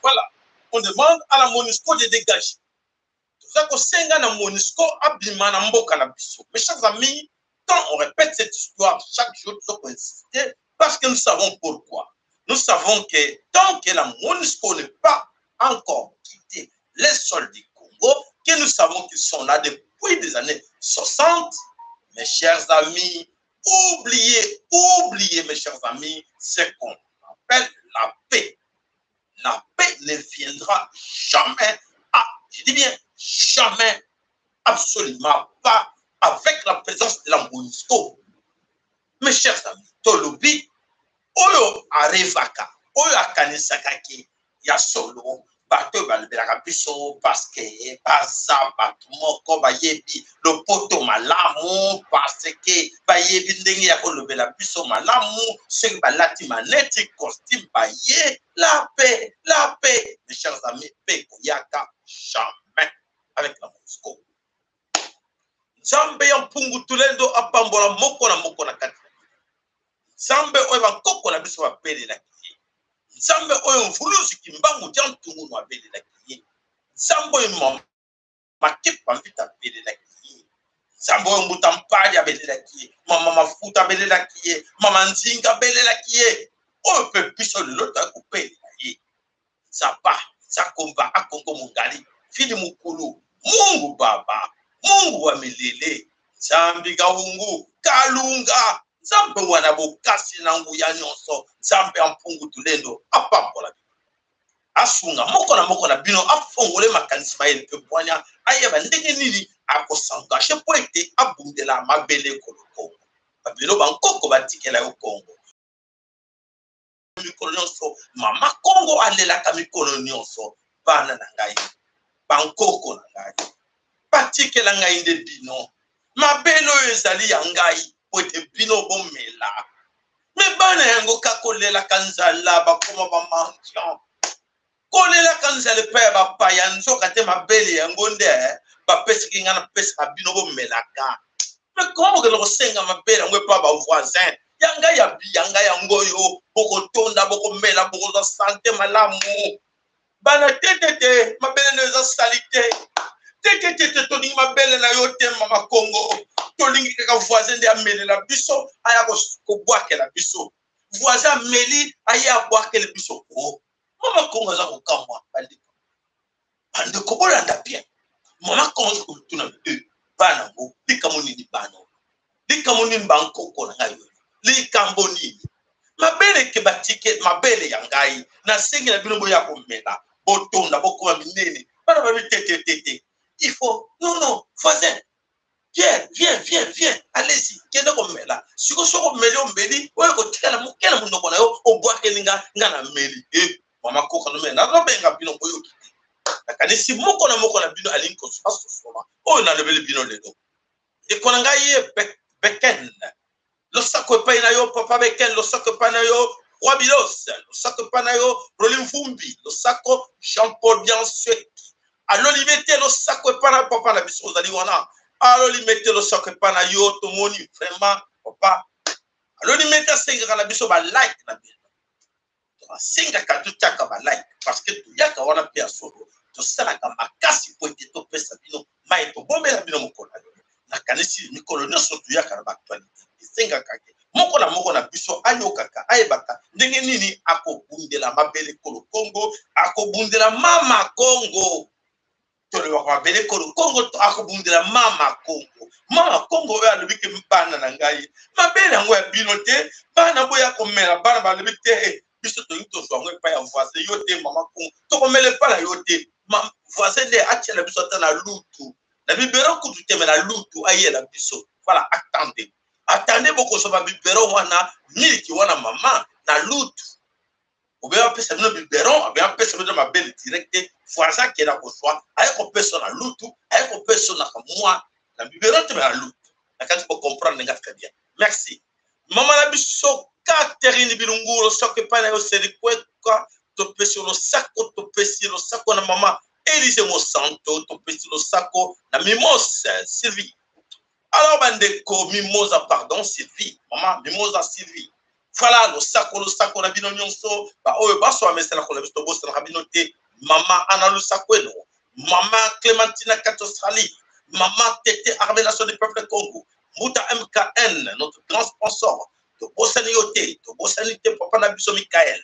Voilà, on demande à la MONUSCO de dégager. Mes chers amis, quand on répète cette histoire chaque jour, il faut insister parce que nous savons pourquoi. Nous savons que tant que la MONUSCO n'est pas encore quitté les sols du Congo, que nous savons qu'ils sont là depuis des années 60, mes chers amis, oubliez mes chers amis, ce qu'on appelle la paix. La paix ne viendra jamais, je dis bien jamais, absolument pas, avec la présence de la MONUSCO. Mes chers amis, Tolobi, Oyo Arevaka, Oyo Akanisakaki, Yasolo, Bato Balbera Biso, parce que Baza, Batumoko, Bayebi, le poto malamu, parce que Bayebi Ndengi Yakolo Bela Biso malamu, ce qui balati maneti, costume Baye, la paix, mes chers amis, paix Koyaka, jamais avec la MONUSCO. Zambe Yampungu Tulendo Apambola Moko na kati. Zambe Oyo Koko na Biso Bapele na Kiye. Zambe Oyo Mvulusi Kimbangu Jantungu no Abele na Kiye. Zambe Oyo Makipa Mvita Abele na Kiye. Zambe Oyo Mutampadi Abele na Kiye. Mama Mafuta Abele na Kiye. Mama Nzinga Abele na Kiye. Oyo Pe Biso Lota Kupele na Kiye. Zapa, Zakomba Akongo Mungali. Fili Mukulu. Mungu Baba. Mungu wa milele. Zambi Gaungu. Kalunga. Zambe wana bokasi na nguya nyonso. Zambe Ampungu Tulendo. Apambola. Asunga moko na bino afongole makanisi mayele pe bwanya ayeba ndenge nini akosanga po ete abundela mabele koloko babelo bankoko batikela yo Kongo mikolo nyonso mama Kongo alelaka mikolo nyonso bana na ngai bankoko na ngai batikela ngai nde bino mabelo ezali ya ngai po ete bino bomela me bana yango kakolela kanzala bakoma bamandian kolela kanzale pe bapaya nzoka te mabele yango nde bapesiki nga na pesa bino bomelaka me komo ke lokosenga mabele yango epa bavoisin yanga ya biyanga yango yo bokotonda bokomela bokozwa sante malamu bana tetete mabele neza salite tetete tolingi mabele na yo te mama Kongo tolingi kaka voisin nde amelela biso aya kobwakela biso voisin ameli aya abwakela biso o Mama Kongo za kukamwa bandeko bolanda bien mama Kongo za kutuna bana ngo likamoni bano likamoni bankoko na ngayo likamoni mabele ke batike mabele ya ngai na sengi na bino boya komela botonda bokoma minene bana babitete il faut non voisin viens allez-y kende komela siko soko meli ombeli oyo kotikala mukela munoko na yo obwakelinga ngana meli Mama Koko no mena no benga bino boyo kiti akanisi moko na bino alinko sosoma o na lebele bino ledo de konanga ye beken lo sako pa na yo papa beken lo sako pa na yo Wabilos lo sako pa na yo Rolim Fumbi lo sako Jean Paul Bianswe alo limete lo sako pa na papa na biso zali wana alo limete lo sako pa na yo to moni vraiment papa alo limete senga na biso ba like na bino singa katuchaka ba like parce que tu yaka wana pia solo to sala kama kasi pointe to pesa bino mai to bombela bino mokona na kanisi mikolo nyoso tu yaka na actualité singa kake moko na biso ayokaka ayebaka ndenge nini akobundela mabele kolo Congo akobundela mama Congo tolo mabele kolo Congo akobundela mama Congo oyo alobi ke bana na ngai mabele yango ya bino te bana boya komela bana balobi te biso toyi tozwa yango epai ya voisin yo te mama Congo tokomela epai na yo te voisin nde atiela biso ata na lutu na bibero kutu te me na lutu ayela biso voilà attendez beaucoup so ba biberon wana miliki wana mama na lutu obeya pesa bino biberon obeya pesa bino mabele directe voisin qui est na koswa ayeko pesa na lutu ayeko pesa na kamwa na biberon te na lutu nakati pour comprendre nga très bien merci mama na biso Catherine Bilunguro soke pana yo seri kweka to pesa lo sako to pesa lo sako na mama Elise Mosanto to pesa lo sako na Mimos Sylvie. Alors, bandeko, mimosa, pardon, Sylvie. Maman, mimosa, Sylvie. Voilà, le sako, na bino nyonso. Ba, oyo, baso, amese, na kolebisto, bosa, na binote. Maman, Anna, le sako, no. Maman, Clémentina, Australie. Maman, Tété, Armée Nation du Peuple Congo. Mouta MKN, notre grand sponsor. To bosa, niote, Papa Nabiso, Michael.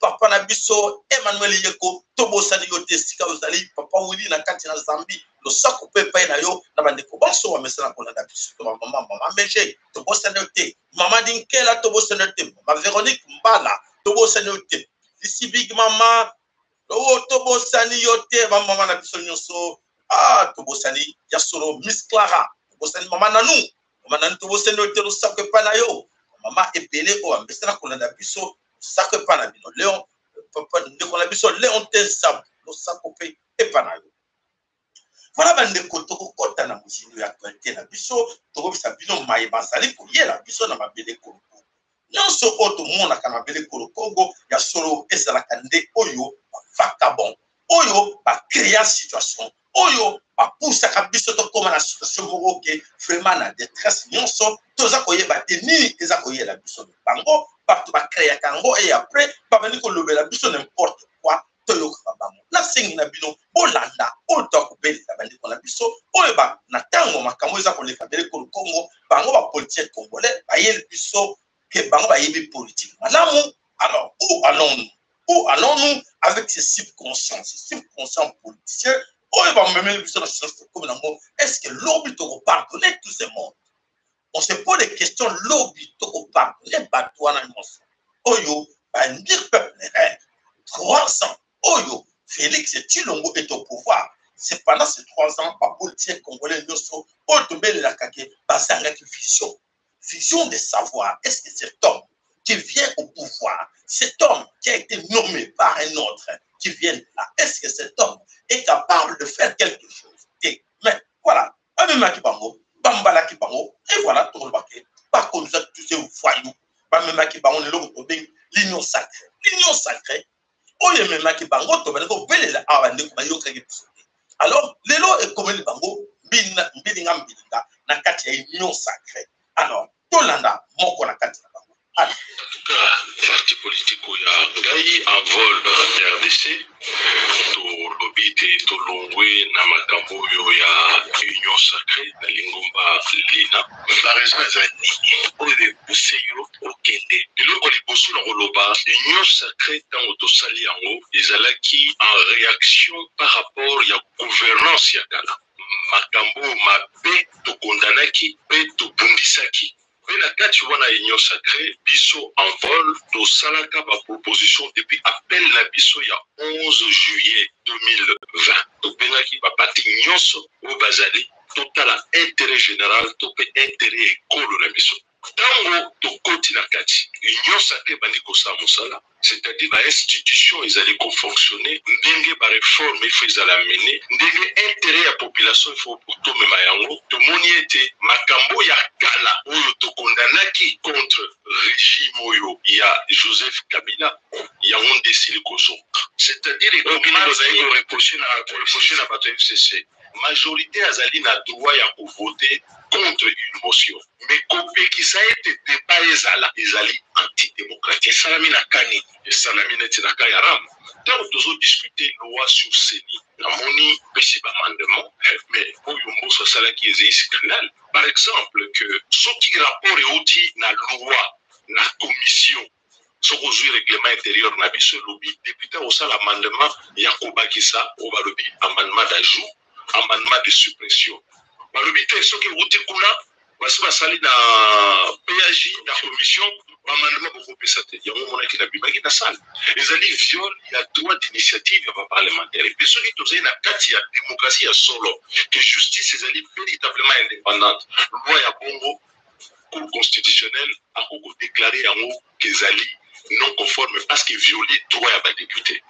Papa Nabiso, Emmanuel Yeko, to bosa, niote, Sika, Ozali, Papa Willy, na Katina, Zambi. Le sako pepe na yo na bandeko banso wa mesana ko na dabiso to mama meje to bosana te mama dinkela to bosana te mama Véronique Mbala to bosana te ici big mama to bosani yo te mama na biso nyonso to bosani ya solo Miss Clara to bosani mama nanu to bosana te le sako pepe na yo mama ebele o mesana ko na dabiso sako pepe na bino Léon papa ndeko na biso Léon Tensab le sako pepe na yo. Voilà bandeko tokokota na mosino ya actualité na biso tokobisa bino maye basali koyela biso na mabele kolo nyonso oyo tomonaka na mabele kolo Congo ya solo ezalaka nde oyo bavagabond oyo bacréa situation oyo bapusaka biso tokóma na situation moko ke vraiment na détresse nyonso toza koyeba te nini eza koyela biso bango bato bacréaka yango e après babandi kolobela biso n'importe quoi toyokaka bango nasengi na bino bolanda oyo tokobelisa bandeko na biso oyo na ntango makambo eza koleka bele kolo Congo bango bapoliticien congolais bayeli biso ke bango bayebi politique malamu. Alors où allons-nous avec ces subconscients politiciens oyo bamemeli biso na situation comme nango est-ce que lobi tokopardonner tous ces mondes on se pose des questions lobi tokopardonner bato wana nyonso oyo bandir peuple 3 ans oyo Félix Tshilongo est au pouvoir. C'est pendant ces 3 ans, les politiciens congolais nous sont autombés de la caquette, vision de savoir, est-ce que cet homme qui vient au pouvoir, cet homme qui a été nommé par un autre, qui vient là, est-ce que cet homme est capable de faire quelque chose? Et, mais voilà, Bamema Kibango, Bambala Kibango, et voilà, tout le baquet, par contre, nous avons tous ces voyous, Bamema Kibango, l'union sacrée. Oye memaki bango to bango belela abande ko bayoka ke alors lelo e komeli bango mbilinga na kati ya union sacrée alors tolanda moko na kati na bango parti politique ya ngai en vol RDC to lobite to longwe na makambo yo ya union sacrée na lingomba lina la raison est pour les pousseyo okende lelo liboso na koloba union sacrée tango to sali yango ezalaki en réaction par rapport ya gouvernance ya kala makambo mabe to kondanaki pe to bundisaki. La kati wana union sacrée biso en vol to salaka ba proposition depuis appel na biso ya 11 juillet 2020 to benaki ba parti nyonso o bazali totala intérêt général to pe intérêt ekolo na biso tango to koti na kati union sacrée bandi ko sa musala c'est-à-dire la institution ezali ko fonctionner ndenge ba réforme il faut ezala mener ndenge intérêt ya population il faut to mema yango to moni ete makambo ya kala oyo to kondanaki contre régime oyo ya Joseph Kabila ya onde silikoso c'est-à-dire que nous allons reprocher na bato FCC majorité azali na droit ya voter contre une motion mais kopeki ça été débat ezali antidémocratique salami na kani salami neti na kayaram tant que nous avons discuté loi sur CENI, namoni pesi amendement, mais pour yombo ça sala qui est scandale. Par exemple que ce qui rapport est outil na loi na commission ce que règlement intérieur na biso lobby député au sala amendement yakoba kisa au lobby amendement d'ajout amendement de suppression ba lobby te ce qui outil kuna basi basali na PAJ na commission amendement beaucoup plus saté ya mona ki na bibaki na salle les alliés viol il y a droit d'initiative ya parlementaire et puis ce qui tozai na kati ya démocratie ya solo que justice les alliés véritablement indépendante loi ya Congo cour constitutionnelle a déclaré en haut que les alliés non conformes parce que violé droit à député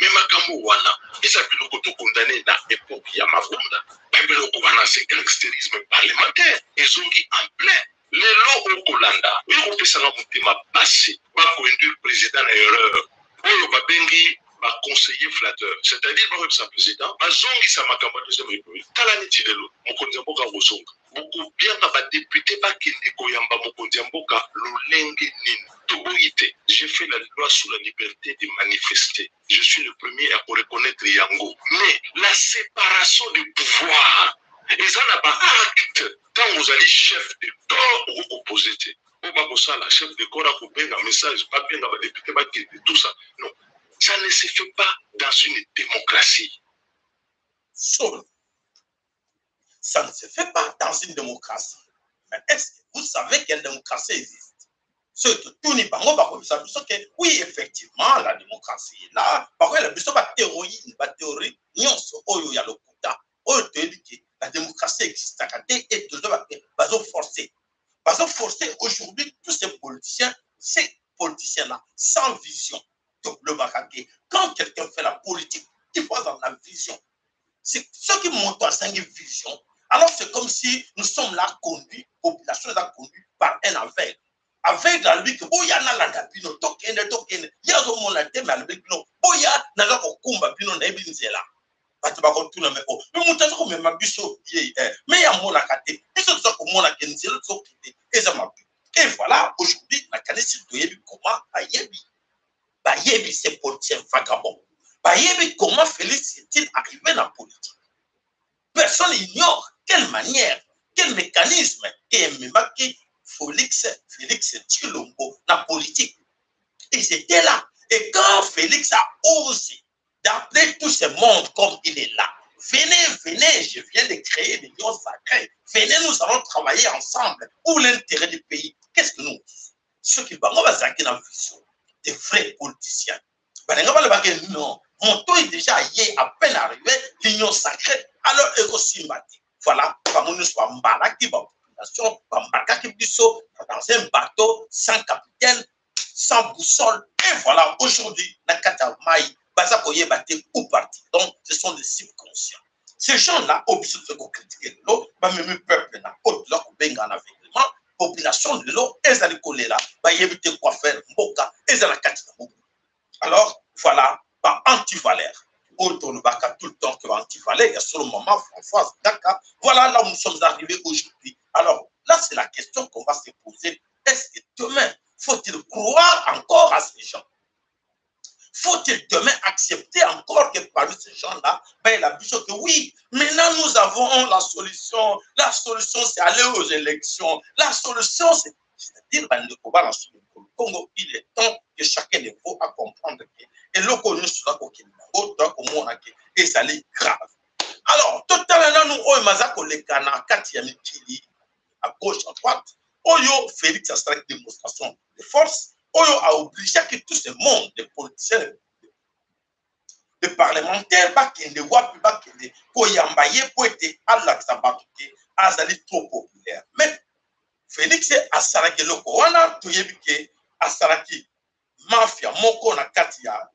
mais makambo wana isa biloko to condamné na époque ya mabunda biloko wana c'est gangstérisme parlementaire ezongi en plein les lois au Kolanda et au pesanga mutema passé va conduire président à erreur oyo babengi ba conseiller flatteur c'est-à-dire ba sa président bazongi sa makambo deuxième république kala niti lelo mokonzi mboka ngosonga beaucoup bien ba député ba kende koyamba mokonzi mboka lolenge nini toboite j'ai fait la loi sur la liberté de manifester je suis le premier à reconnaître Yango mais la séparation du pouvoir et ça n'a pas acte quand vous allez chef de corps vous opposez la chef de corps a coupé un message pas bien dans les députés tout ça non ça ne se fait pas dans une démocratie. Ça ne se fait pas dans une démocratie. Mais est-ce que vous savez quelle démocratie existe? Ce que tout n'est pas bon, oui, effectivement, la démocratie est là. Par contre, la théorie, il y a le quota. La démocratie existe. Et tout ça va forcer. Forcer aujourd'hui tous ces politiciens-là, sans vision. Quand quelqu'un fait la politique, il faut avoir la vision. C'est ce qui montre à 5 vision. Alors c'est comme si nous sommes là conduits, la population est conduite par un aveugle. Aveugle à lui que boya na langa bino tokende ya zo mona teme al bino boya na ga ko kumba bino na ebinzela. Batu ba ko tuna me ko. Me mutazo ko me mabiso ye me ya mona kate. Biso zo ko mona kenzelo zo kite eza mabi. Et voilà, aujourd'hui na kanisi doyebi comment ayebi. Bayebi ces politiciens vagabonds. Bayebi comment Félix est-il arrivé dans la politique? Personne n'ignore quelle manière, quel mécanisme est Mbaki Félix Tshilombo dans la politique. Ils étaient là. Et quand Félix a osé d'appeler tout ce monde comme il est là, venez, je viens de créer l'Union sacrée. Venez, nous allons travailler ensemble pour l'intérêt du pays. Qu'est-ce que nous? Ceux qui vont dans la vision des vrais politiciens. Non, mon taux est déjà à peine arrivé, l'Union sacrée, alors éco-sympathie. Voilà, comme nous sommes embarqués dans un bateau sans capitaine, sans boussole. Et voilà, aujourd'hui, la Katamaï, Bazakoye Baté ou parti. Donc, ce sont des cibles conscients. Ces gens-là, obligés de critiquer l'eau, même peuple, au-delà de l'aveuglement, population de l'eau, ils allaient coller là, ils éviter quoi faire, Mboka, ils allaient Katamaï. Alors, voilà, par anti-valère. Autour de Baka, tout le temps que anti-valère, il y a sur le moment, Françoise, Dakar. Voilà là où nous sommes arrivés aujourd'hui. Alors, là, c'est la question qu'on va se poser. Est-ce que demain, faut-il croire encore à ces gens? Faut-il demain accepter encore que parmi ces gens-là, ben, la bishop que oui, maintenant nous avons la solution. La solution, c'est aller aux élections. La solution, c'est-à-dire, ben, le Congo, il est temps que chacun de vous a comprendre que et le connu sera et ça est grave. Alors, totalement, nous, on mazako le cana, Katia Mikili, à gauche, à droite, Oyo, Félix a fait une démonstration de force, Oyo a obligé que tout ce monde, des politiciens, des parlementaires, des wapi, des Koyambaye, pour être à l'Axabaké, Azali trop populaire. Mais Félix a saraki loko wana tuyebike a saraki mafia moko na katia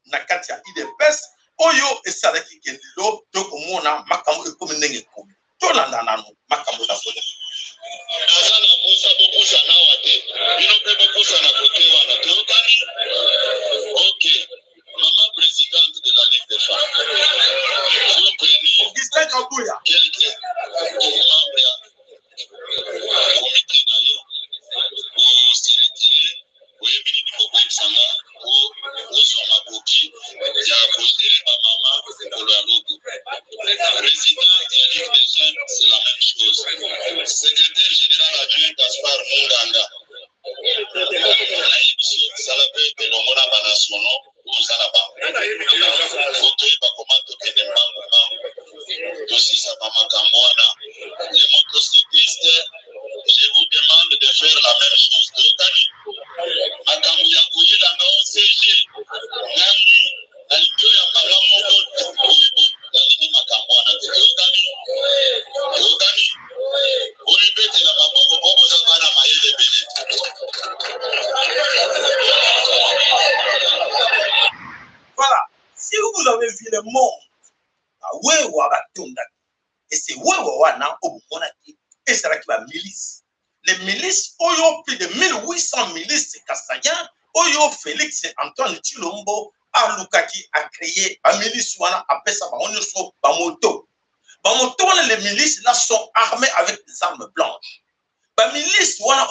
IDPS oyo e saraki kendilo toko mona makambo ekomi ndenge ekomi tolanda nanu makambo na solo azana kosa bokusa na wate bino pe bokusa na kote wana tokani OK maman présidente de la Ligue des femmes Augustin Kabouya quelques membres comité na yo o se retirer o yebini ni boko sanga o so makoki Les motocyclistes, je vous demande de faire la même chose. Voilà, si vous avez vu le monde, et c'est et c'est là qu'il va milice. Les milices, ont plus de 1800 milices kassaïens, Oyo Félix Antoine Chilombo, Alukaki a créé la milice, appelle ça Bamoto. Bamoto, les milices là sont armées avec des armes blanches. La milice, la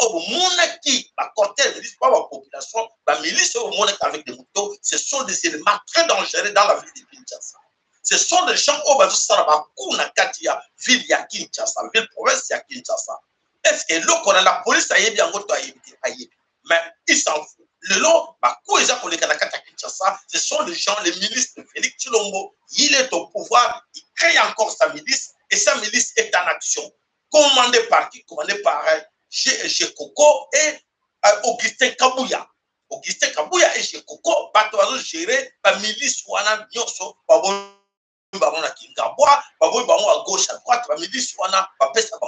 cortège, pas la population, la milice avec des motos, ce sont des éléments très dangereux dans la ville de Kinshasa. Ce sont des gens qui ont la ville de Kinshasa, ville province de Kinshasa. Est-ce que l'eau qu'on a la police a bien mais ils s'en foutent. Le lot, ce sont les gens, les milices de Félix Chilombo. Il est au pouvoir, il crée encore sa milice et sa milice est en action. Commandé par qui? Commandé par G-Coco et Augustin Kabouya. Augustin Kabouya et G-Coco, ils gérer la milice wana nyonso, à Kingabois, à gauche, à droite, la milice wana, pesa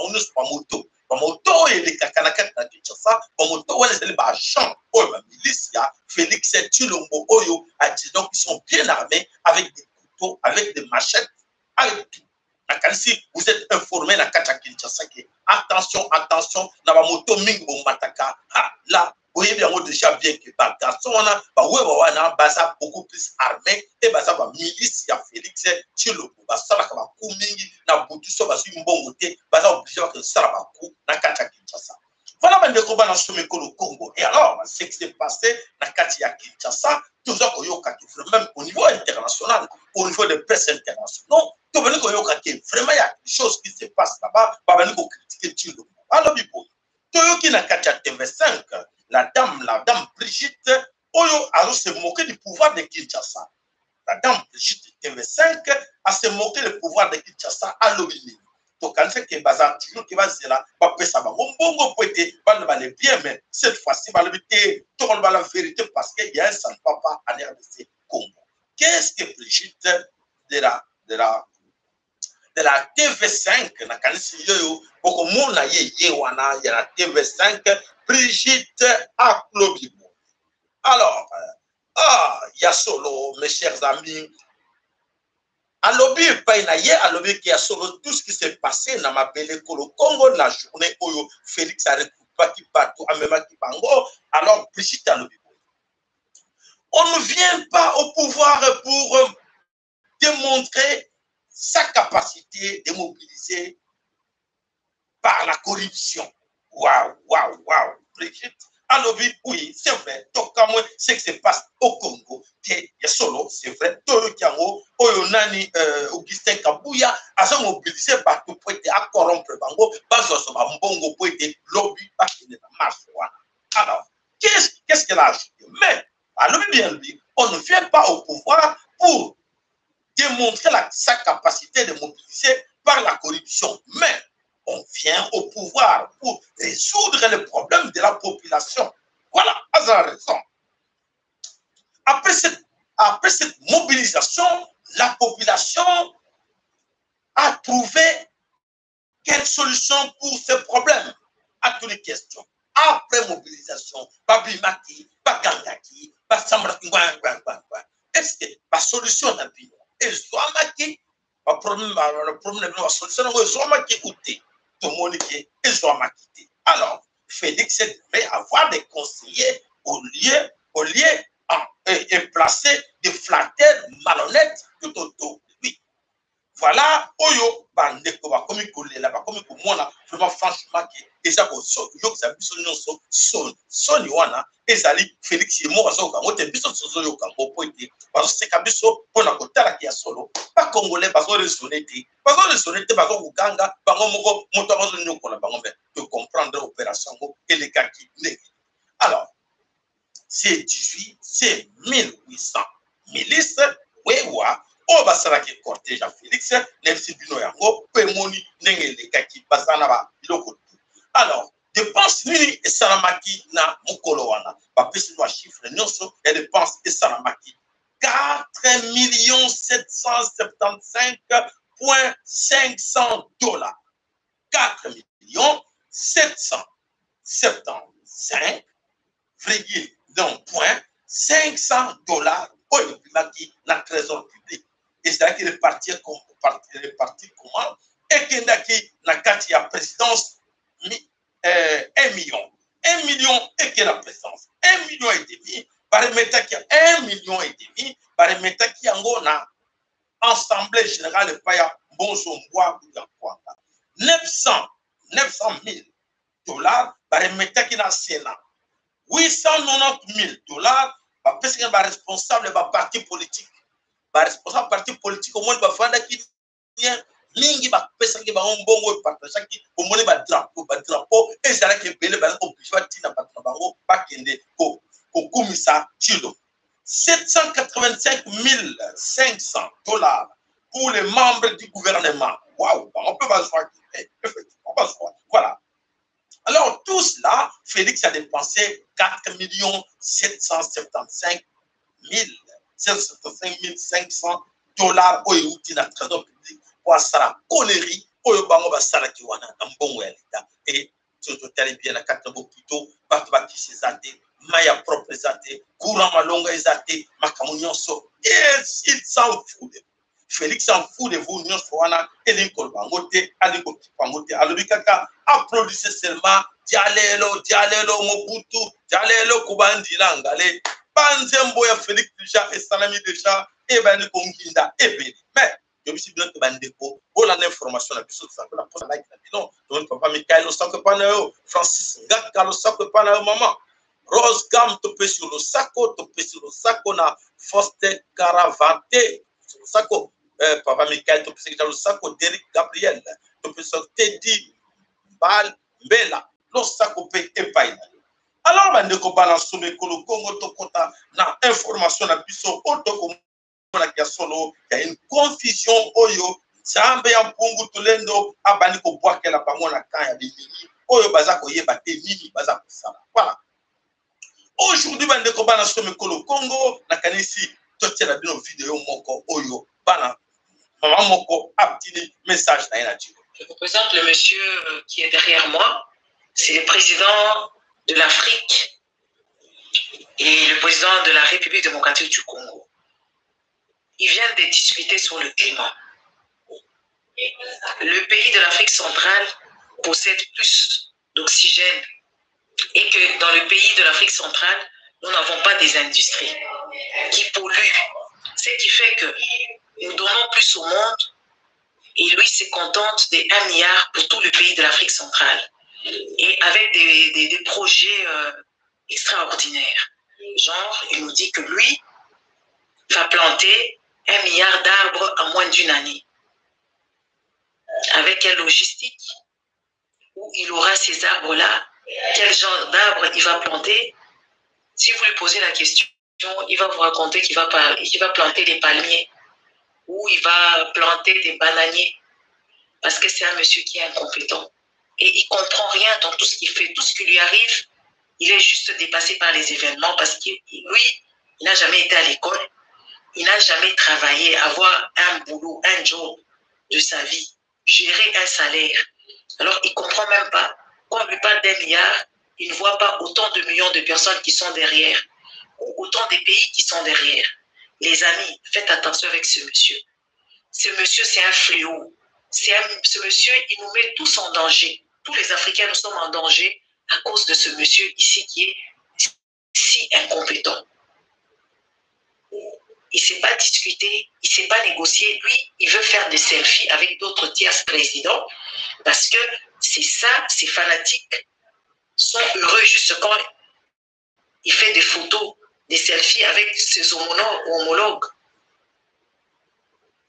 moto. Moto et les Kakanakat na Kinshasa, moto et les agents, la milice, Félix Chilombo, Oyo, donc ils sont bien armés avec des couteaux, avec des machettes, avec tout. Si vous êtes informé dans Kinshasa, attention, attention, dans la moto Mingo Mataka, là, vous voyez bien déjà bien que par garçon, on a beaucoup plus armé et baza milice, il y a Félix Chilombo, ça va Kumingi, na Boutou, ça va suivre bon côté, baza obligé que ça va coup dans Kinshasa. Voilà le combat dans le Congo. Et alors, ce qui s'est passé dans Kinshasa, tout ça, même au niveau international, au niveau de presse internationale, vraiment, il y a des choses qui se passent là-bas, pas venir critiquer Chilombo. Alors, Toyoki na TV5, la dame Brigitte, Oyo a se moqué du pouvoir de Kinshasa. La dame Brigitte TV5 a se moqué du pouvoir de Kinshasa à l'origine. Donc, quand c'est que Bazar toujours qui va se là, va passer ça, bon, va le bien, mais cette fois-ci, va le vérité, tout le monde va la vérité parce qu'il y a un sans papa en RDC Congo. Qu'est-ce que Brigitte de la TV5, na kanisi yoyo, boko mona ye wana, il y a la TV5, Brigitte Aklobibo. Alors, il y a solo, mes chers amis, à lobby, qui a solo tout ce qui s'est passé dans ma belle Congo, la journée où Félix a récupéré partout, alors Brigitte Aklobibo. On ne vient pas au pouvoir pour démontrer sa capacité de mobiliser par la corruption. Waouh. Brigitte, alors oui, c'est vrai. Donc, comme ce qui se passe au Congo, il y a solo, c'est vrai. Toyokiango, Oyonani, Augustin Kabouya, a mobilisé partout pour être à corrompre Bango, Mbongo pour être lobby, parce qu'il est en marche. Alors, qu'est-ce qu'elle a ajouté? Mais, alors bien lui, on ne vient pas au pouvoir pour démontrer sa capacité de mobiliser par la corruption. Mais on vient au pouvoir pour résoudre les problèmes de la population. Voilà, à la raison. Après cette mobilisation, la population a trouvé quelle solution pour ces problèmes à toutes les questions. Après mobilisation, Babimaki, Bagangaki, Basamraki, est-ce que la solution n'a pas et Zoamaki, le problème de la solution, c'est Zoamaki outé, tout le monde qui est Zoamaki. Alors, Félix devait avoir des conseillers au lieu et placer des flatteurs malhonnêtes tout autour de lui. Voilà, Oyo, Bandeko, Bakomi Kolela, Bakomi Komona, vraiment franchement, déjà, Sony wana, ezali Félix Yemo, Azoka, Biso Sozo Kango, Poiti, Bazo Sekabiso, Ponakotara qui a solo, pas Congolais, Bazo Resonete, Bazo Uganga, Bango Mogo, Motorazo Nyoko, la Bango, de comprendre l'opération et les gars qui négligent. Alors, c'est 18, c'est 1800 milices, wewa, o basara ke cortège à Félix, nefsi bino yango, pemoni, nengele kaki, basana ba, biloko. Alors, dépense nini et salamaki na mukolo wana, ba pesi no chiffre nyonso, et dépense et salamaki. 4 775,500 $. 4 775,500 $ pour le primaki na trésor public. Et c'est là qu'il est parti comment et qu'il na kati ya présidence 1 million. 1 million et qu'il la présidence. 1 million et demi. Baremetaki 1 million et demi. Baremetaki yango na Assemblée générale de Paya Bonzo Mboa 900 000 $. Baremetaki na Sénat. 890 000 $. Parce que responsable ba parti politique. Responsable parti politique au moins bafanda qui mingi ba pesa ki ba mbongo partage ki au moins ba drapeau et ça là que belé ba ko bifati na patron bango ba kende ko kumisa tilo 785 500 $ pour les membres du gouvernement. Waouh, on peut pas se voir. Effectivement, on va se voir. Voilà. Alors, tout cela, Félix a dépensé 4 775 500 $ au Yéhouti dans le trésor public pour la connerie, pour le bango basara qui wana un bon l'État. Et surtout, bien la carte plutôt, partout qui s'est zate, Maya propre zate, courant malonga zate, makamunion so. Et il s'en fout de vous. Félix s'en fout de vous, nous sommes et l'incol bangote, alinko bangote, alobikaka, applaudissez seulement, dialelo, Mobutu, dialelo, Kubandila, ngale, Banzembo ya Félix déjà, et Salami déjà, et ben le Konginda, et ben. Mais, je me suis bien que Bandeko, pour l'information, la puissance, la poste like, la bilan, donc papa Michael, Osako Panao, Francis Ngaka, Osako Panao, maman. Rose Gam, topé sur le saco, na Foster Caravante, sur le saco. Papa Michael, tu peux le saco d'Eric Gabriel, tu peux Teddy Bella, le saco paye et paye. Alors, on ne peut pas soumettre le Congo Tokota, na information na biso, auto il y a une confusion, oyo, Zambe ya mpungu tulendo, abani ko boake la bango na kanya bimini, oyo bazako yeba te mimi bazako sala. Voilà. Aujourd'hui, on ne peut pas soumettre le Congo, na kanisi, totie la bino vidéo moko, oyo, bana. Je représente le monsieur qui est derrière moi. C'est le président de l'Afrique et le président de la République démocratique du Congo. Ils viennent de discuter sur le climat. Le pays de l'Afrique centrale possède plus d'oxygène et que dans le pays de l'Afrique centrale, nous n'avons pas des industries qui polluent. Ce qui fait que nous donnons plus au monde et lui se contente de 1 milliard pour tout le pays de l'Afrique centrale et avec des projets extraordinaires. Genre, il nous dit que lui va planter 1 milliard d'arbres en moins d'1 année. Avec quelle logistique? Où il aura ces arbres-là? Quel genre d'arbres il va planter? Si vous lui posez la question, il va vous raconter qu'il va planter des palmiers ou il va planter des bananiers parce que c'est un monsieur qui est incompétent et il ne comprend rien dans tout ce qu'il fait. Tout ce qui lui arrive, il est juste dépassé par les événements parce que lui, il n'a jamais été à l'école, il n'a jamais travaillé, avoir un boulot, un job de sa vie, gérer un salaire. Alors, il ne comprend même pas. Quand on lui parle d'1 milliard, il ne voit pas autant de millions de personnes qui sont derrière ou autant de pays qui sont derrière. Les amis, faites attention avec ce monsieur. Ce monsieur, c'est un fléau. Ce monsieur, il nous met tous en danger. Tous les Africains, nous sommes en danger à cause de ce monsieur ici qui est si incompétent. Il ne sait pas discuter, il ne sait pas négocier. Lui, il veut faire des selfies avec d'autres tiers présidents parce que c'est ça, ces fanatiques sont heureux juste quand il fait des photos, des selfies avec ses homologues.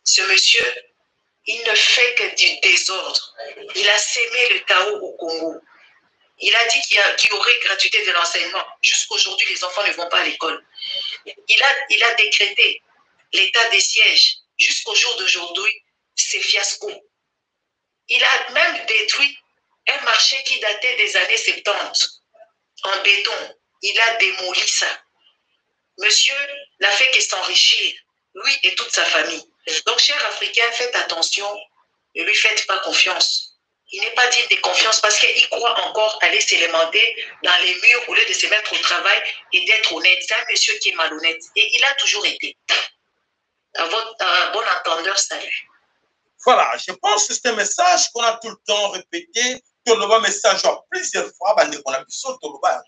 Ce monsieur, il ne fait que du désordre. Il a sémé le chaos au Congo. Il a dit qu'il y aurait gratuité de l'enseignement. Jusqu'aujourd'hui, les enfants ne vont pas à l'école. Il a décrété l'état des sièges. Jusqu'au jour d'aujourd'hui, c'est fiasco. Il a même détruit un marché qui datait des années 70 en béton. Il a démoli ça. Monsieur n'a fait que s'enrichir, lui et toute sa famille. Donc, chers Africains, faites attention, ne lui faites pas confiance. Il n'est pas digne de confiance parce qu'il croit encore aller s'élémenter dans les murs au lieu de se mettre au travail et d'être honnête. C'est un monsieur qui est malhonnête et il a toujours été. À bon entendeur, salut. Voilà, je pense que c'est un message qu'on a tout le temps répété. Toloba message plusieurs fois, on a vu son Toloba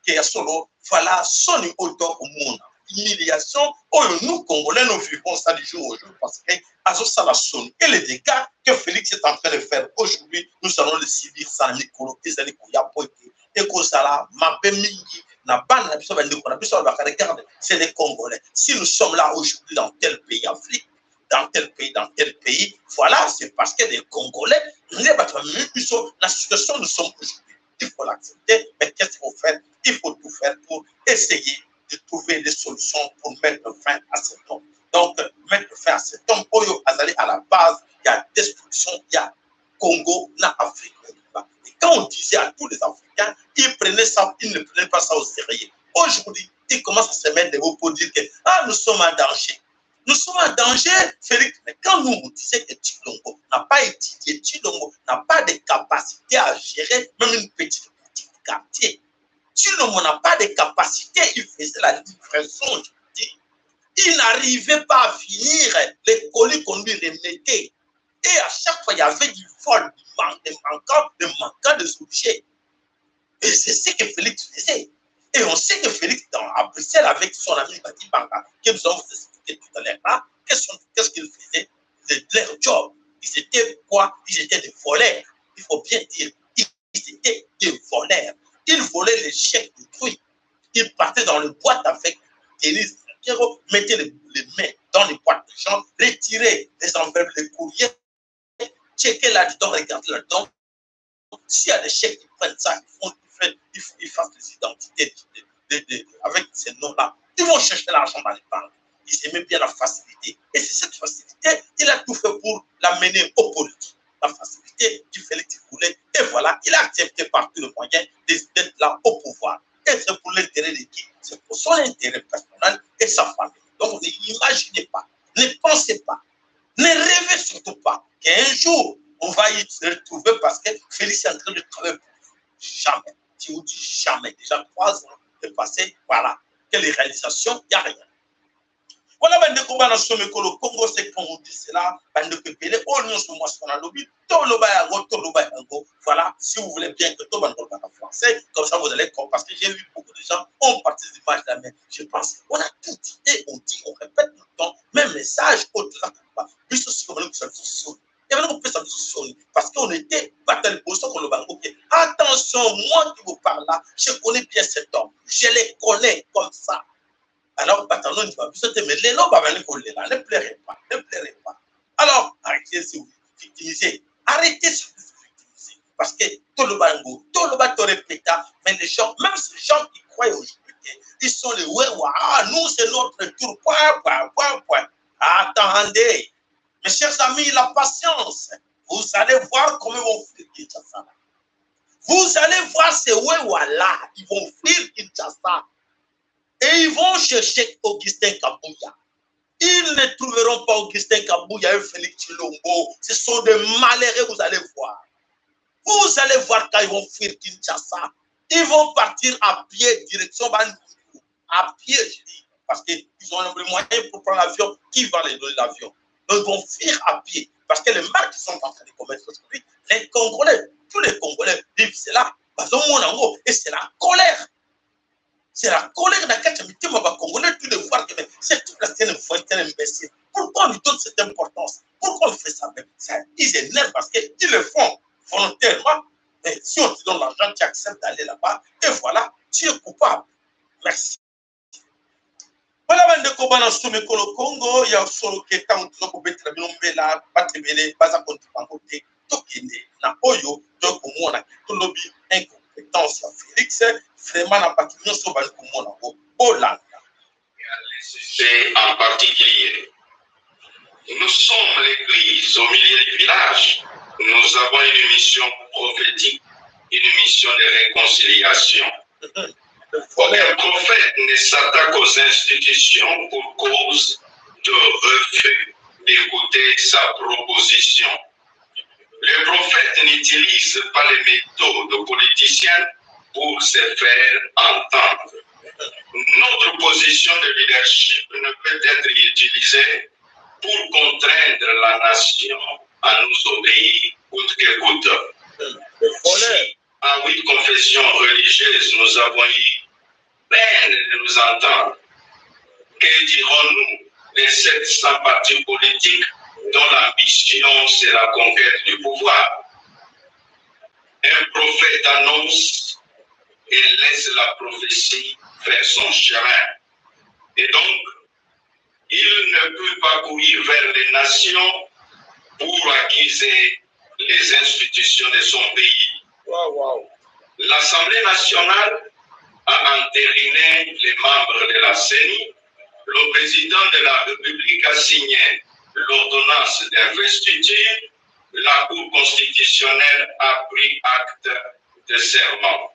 qui est solo. Voilà, son auto au monde. Humiliation, nous Congolais, nous vivons ça du jour au jour parce que ça la sonne. Et les dégâts que Félix est en train de faire aujourd'hui, nous allons le subir sans Nicolo, Ezali Kouya Poité, et Kozala, Mapé Mingi, Nabana, c'est les Congolais. Si nous sommes là aujourd'hui dans tel pays Afrique, dans tel pays, voilà, c'est parce que les Congolais, la situation nous sommes aujourd'hui. Il faut l'accepter, mais qu'est-ce qu'il faut faire? Il faut tout faire pour essayer de trouver des solutions pour mettre fin à cet homme. Donc, mettre fin à cet homme, Oyo Azali, à la base, il y a destruction, il y a Congo, na Afrique. Et quand on disait à tous les Africains, ils ne prenaient pas ça au sérieux. Aujourd'hui, ils commencent à se mettre des mots pour dire que nous sommes en danger. Nous sommes en danger, Félix. Mais quand nous vous disons que Tshilombo n'a pas étudié, Tshilombo n'a pas de capacité à gérer même une petite boutique de quartier. Tshilombo n'a pas de capacité, il faisait la livraison, je dis. Il n'arrivait pas à finir les colis qu'on lui remettait. Et à chaque fois, il y avait du vol, des manquants de objets. Et c'est ce que Félix faisait. Et on sait que Félix, à Bruxelles, avec son ami Bati Banga, que nous avons expliqué tout à l'heure là, qu'est-ce qu'ils faisaient? Leur job. Ils étaient quoi? Ils étaient des voleurs. Il faut bien dire, ils étaient des voleurs. Ils volaient les chèques de trucs. Ils partaient dans les boîtes avec Denise Pierrot, mettaient les mains dans les boîtes de gens, retiraient les enveloppes, les courriers, checker là-dedans, regarder là-dedans. S'il y a des chèques qui prennent ça, ils fassent des identités avec ces noms-là. Ils vont chercher l'argent dans les banques. Ils aimaient bien la facilité. Et c'est cette facilité, il a tout fait pour l'amener au politique. La facilité qu'il fallait qu'il voulait. Et voilà, il a accepté par tous les moyens d'être là au pouvoir. Et c'est pour l'intérêt de qui? C'est pour son intérêt personnel et sa famille. Donc, n'imaginez pas, ne pensez pas, ne rêvez surtout pas qu'un jour, on va y se retrouver parce que Félix est en train de travailler pour vous. Jamais. Je vous dis jamais. Déjà 3 ans de passé, voilà. Quelle réalisation? Il n'y a rien. Voilà, ben de combat dans ce le Congo, c'est qu'on vous dit cela, ben de pépélé, oh non, c'est moi ce qu'on a lobby, voilà, si vous voulez bien que tout le monde en français, comme ça vous allez comprendre, parce que j'ai vu beaucoup de gens ont parti des images là, mais je pense, on a tout dit, et on dit, on répète tout le temps, même message, au-delà, puis ce que vous ça vous il y avait un peu ça parce qu'on était bataille pour ça qu'on le banque. Attention, moi qui vous parle là, je connais bien cet homme, je les connais comme ça. Alors, Bataillon, il va plus mais les lots, ne pleurez pas, ne pleurez pas. Alors, arrêtez de vous victimiser. Arrêtez de vous victimiser. Parce que tout le bango, tout le bateau répète, mais les gens, même ces gens qui croient aujourd'hui, ils sont les ouéwa. Nous, c'est notre tour. Point. Attendez. Mes chers amis, la patience. Vous allez voir comment ils vont fuir Kinshasa. Vous allez voir ces ouéwa là, ils vont fuir Kinshasa. Et ils vont chercher Augustin Kabouya. Ils ne trouveront pas Augustin Kabouya et Félix Tshilombo. Ce sont des malheureux, vous allez voir. Vous allez voir quand ils vont fuir Kinshasa. Ils vont partir à pied, direction Bandundu. À pied, je dis. Parce qu'ils ont les moyens pour prendre l'avion. Qui va les donner l'avion? Donc, ils vont fuir à pied. Parce que les marques qui sont en train de commettre aujourd'hui, les Congolais, tous les Congolais vivent cela. Et c'est la colère. C'est la colère de la Kachamité, ma Congolais, tous les voir que c'est toute la scène imbécile. Pourquoi on lui donne cette importance? Pourquoi on fait ça même? Ils énervent parce qu'ils le font volontairement. Mais si on te donne l'argent, tu acceptes d'aller là-bas. Et voilà, tu es coupable. Merci. Voilà, bande de combat dans ce Congo, il y a solo qui est en train de mettre le là, pas te mêler, pas à compter, tokende, na oyo, donc au moins, tout lobby, compétence à Félix, vraiment n'a pas qu'il n'y a pas de Hollande. C'est en particulier. Nous sommes l'église au milieu du village. Nous avons une mission prophétique, une mission de réconciliation. Aucun prophète ne s'attaque aux institutions pour cause de refus d'écouter sa proposition. Le prophète n'utilise pas les méthodes politiciennes pour se faire entendre. Notre position de leadership ne peut être utilisée pour contraindre la nation à nous obéir coûte que coûte. Si à 8 confessions religieuses nous avons eu peine de nous entendre, que dirons-nous des 700 partis politiques dont l'ambition c'est la conquête du pouvoir? Un prophète annonce et laisse la prophétie faire son chemin. Et donc, il ne peut pas courir vers les nations pour accuser les institutions de son pays. L'Assemblée nationale a entériné les membres de la CENI. Le président de la République a signé l'ordonnance d'investiture. La Cour constitutionnelle a pris acte de serment.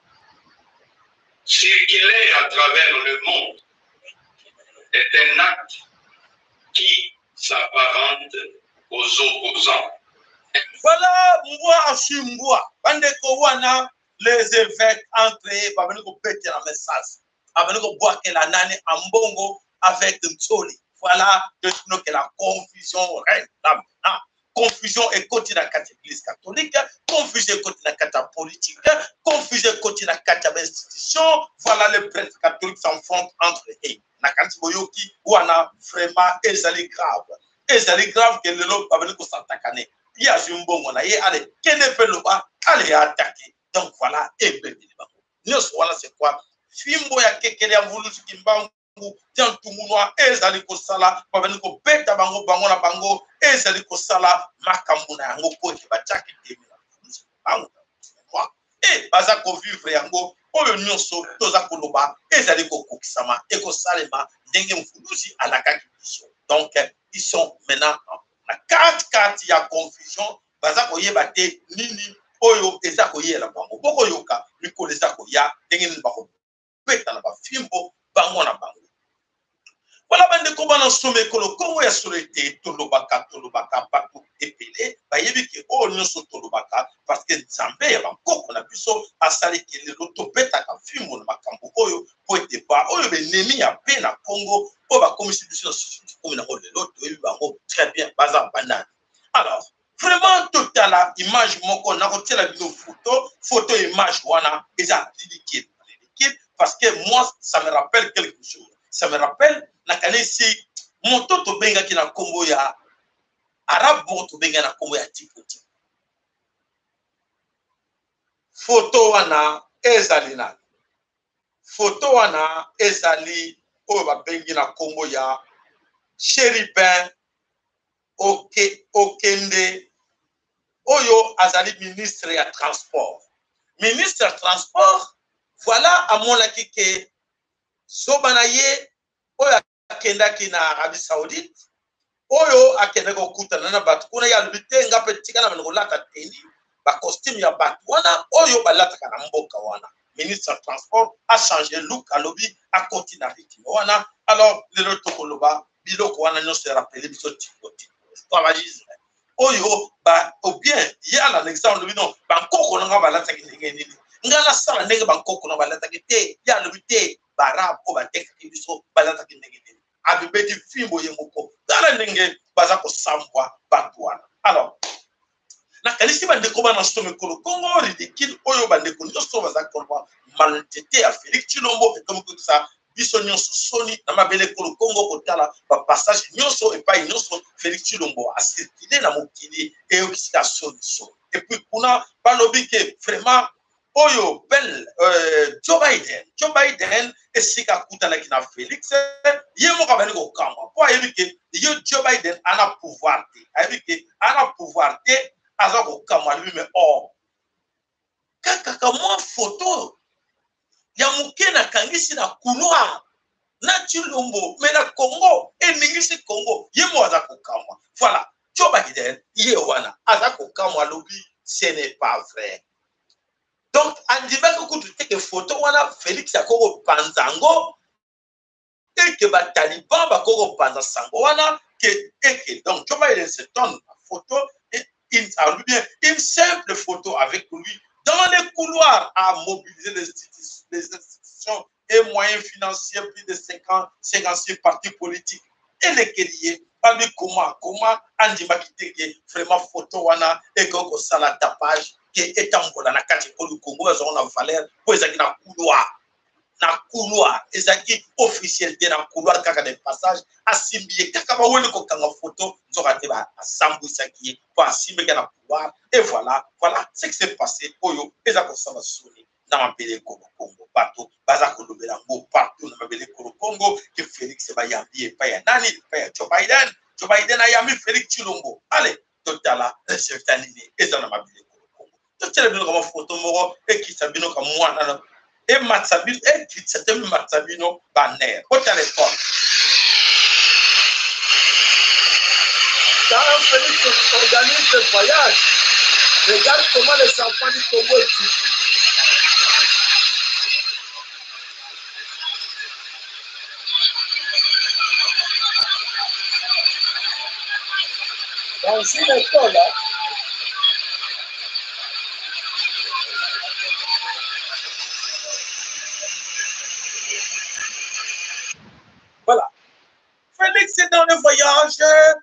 Circuler à travers le monde est un acte qui s'apparente aux opposants. Voilà, moi, je suis moi. Les évêques entrés, Babeniko péter la message. Babeniko boire la nani ambongo avec Ntsoli. Voilà, que la confusion règne. Confusion est côté de l'Église catholique, confusion est côté de la politique, confusion est côté de l'institution. Voilà, les prêtres catholiques s'enfrontent entre eux. Nakati boyoki wana vraiment ezali grave. Ezali grave que le lot va venir s'attaquer. Il y a un bon on a y allez, qu'est ne fait le bas, allez attaquer. Donc voilà, et bien nous voilà c'est quoi? Fimbo ya kekele ya vulu kimbangu tian tumunoa ezali ko sala va venir ko beta bango bango na bango ezali ko sala makambuna yango ko ke bataki temila. Bango. Et baza ko vivre yango oyo nyonso toza koloba ezali ko kokisama et ko salema ndenge mfuluzi alakaki biso. Donc ils sont maintenant na 4 ya confusion baza ko yeba te nini oyo eza ko yela bango boko yoka likolo eza ko ya ndenge ni bako beta na ba fimbo bango na bango. Voilà bande ko bana some kolo kongo ya solete tolobaka partout epele ba yebi ke o nyonso tolobaka parce que Nzambe ya bakoko na biso asali ke le loto beta ka fimbo na makambo oyo po ete ba oyo benemi ya pe na Congo o ba komisi biso comme na le loto yebi bango très bien baza banane. Alors vraiment totala image moko na kotela bino photo image wana eza ridicule parce que moi ça me rappelle quelque chose. Ça me rappelle la kanisi moto to benga ki na kombo ya arabe moto benga na kombo ya Tipoti. Photo wana ezali na photo wana ezali oyo ba bengi na kombo ya Chérubin Okende oyo azali ministre ya transport. Ministre ya transport voilà à mon lakike Sobanaye oyo akendaki na Arabie Saoudite oyo akendaki kokutana na bato kuna ya lubite ngape tikana bana kolata teni ba costume ya bato wana oyo balataka na mboka wana. Ministre du transport a changé look à lobby a continué rythme wana. Alors le rotokoloba biloko wana no se rappeler biso Tipoti esclavagisme oyo ba ou bien il y a l'exemple lobby non ba koko nga balata kinenge ngala sala ndenge ba koko na balata kite ya lobite barab ko bateka biso balata kinenge abibeti fimbo yemoko dala ndenge baza ko sambwa batwana. Alors na kalisi bande ko bana some kolo Congo ridicule oyo bande ko nyoso baza ko malentete ya Félix Tshilombo et comme tout ça biso nyonso soni na mabele kolo Congo kotala ba passage nyonso et pas nyonso Félix Tshilombo a circulé na mokili et okisika soni. Et puis kuna balobi ke vraiment oyo bel Joe Biden esika kutana kina Félix yemo ka bani ko kamba po ayebi ke yo Joe Biden ana pouvoir te ayebi ke ana pouvoir te aza ko kamba lui mais or kaka kamwa photo ya muke na kangisi na couloir na Chilombo mais na Congo eningisi Congo yemo aza kokamwa voilà choba kide ye wana aza kokamwa lobi ce n'est pas vrai. Donc andima ko kutu teke photo wana Félix akoko panzango et que ba taliban ba koko panza sango wana que donc choba il se donne la photo et une simple photo avec lui dans les couloirs à mobiliser les institutions et moyens financiers, plus de 56 partis politiques. Et les guerriers, pas lui comment, Andy Makiteke, vraiment photo wana, et qu'on a la tapage, qui est en volant, na kati pour le Congo, ils ont valeur, pour les na couloir. Na couloir, les acquis officialité dans couloir, kaka des passages, à Simbié, kaka ba wele ko kanga photo, ils ont raté à Sambou Saki, pour Simbié dans couloir, et voilà ce qui s'est passé, Oyo, et ça va sonner. Dans ma belle Congo, partout, Bazako Lobelango, partout dans ma belle Congo, que Félix va y envier, pas ya Nani, pas ya Joe Biden a yami Félix Chilombo. Allez, totala, c'est terminé, et dans ma belle Congo. Tout le monde comme photo moro, et qui s'abino comme moi, et Matsabino, et qui s'était Matsabino, banner. Quand à l'école. Quand Félix organise le voyage, regarde comment les enfants du Congo étudient. Dans une école, voilà. Félix est dans le voyage,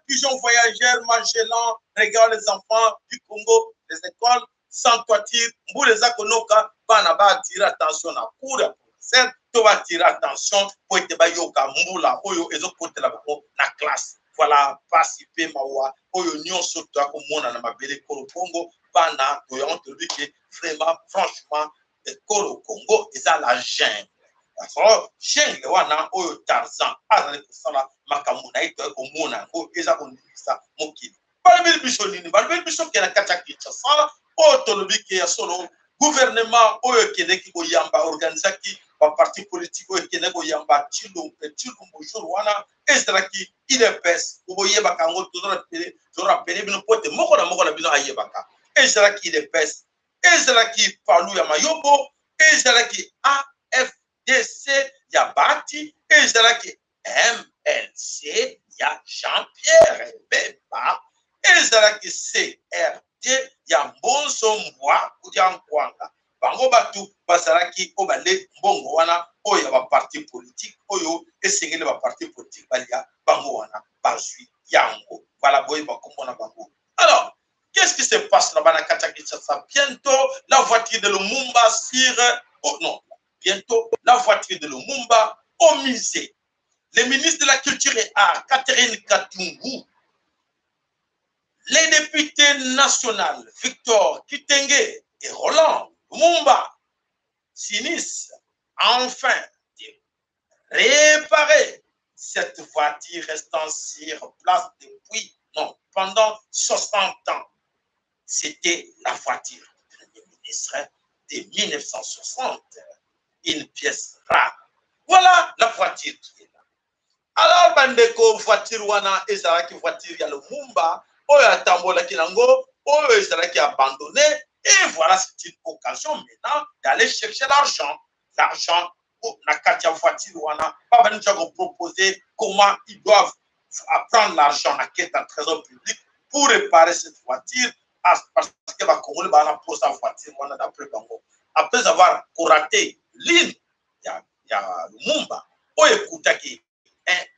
pigeon voyageur, Magellan, regarde les enfants du Congo, les écoles, sans toiture, pour les akonoka, banaba attirer attention à cours, tu vas attirer attention pour être bayoka, moula, oyo, et autres côtés là-bas, la classe. Voilà, participer, mawa, oyo, nyon, surtout, à mon na mabele, Kolo Congo, bana, oyo, on te dit que vraiment, franchement, le Kolo Congo, ils ont la gêne. Alors, Sheng wana oyo Tarzan azali kosala makambo na ye to komona yango eza kondimisa mokili balobeli biso nini balobeli biso ke na kati ya Kinshasa oyo tolobi ke ya solo gouvernement oyo ekendeki koyamba organisaki baparti politique oyo ekendeki koyamba Chilombo jour wana ezalaki UDPS oboyebaka yango tozorapele bino po ete moko na bino ayebaka ezalaki UDPS ezalaki palu ya Mayobo ezalaki DC ya Bati ezalaki MLC ya Jean-Pierre Bemba ezalaki CRD ya Mbonso Mbwa ya Nkwanga bango batu bazalaki obale mbongo wana oyo ya baparti politique oyo esengeli baparti politique balia bango wana bazwi yango voilà boye bakomona bango. Alors qu'est-ce qui se passe là-bas na kati ya Kinshasa? Bientôt la voiture de Lumumba bientôt la voiture de Lumumba au musée. Le ministre de la Culture et Arts, Catherine Katungu, les députés nationaux, Victor Kitenge et Roland Lumumba, s'unissent enfin de réparer cette voiture restant sur place pendant 60 ans. C'était la voiture du Premier ministre de 1960. Une pièce rare. Voilà la voiture qui est là. Alors, bandeko voiture wana ezalaki voiture ya Lumumba, oyo atambola kinango, oyo ezalaki abandonné, et voilà, c'est une occasion maintenant d'aller chercher l'argent. L'argent, na kati ya voiture wana, pas venir proposer comment ils doivent prendre l'argent na quête en trésor public pour réparer cette voiture, parce que va Congolais va pour sa voiture wana d'après Bango. Après avoir raté l'île, il y a Lumumba, où écoutaki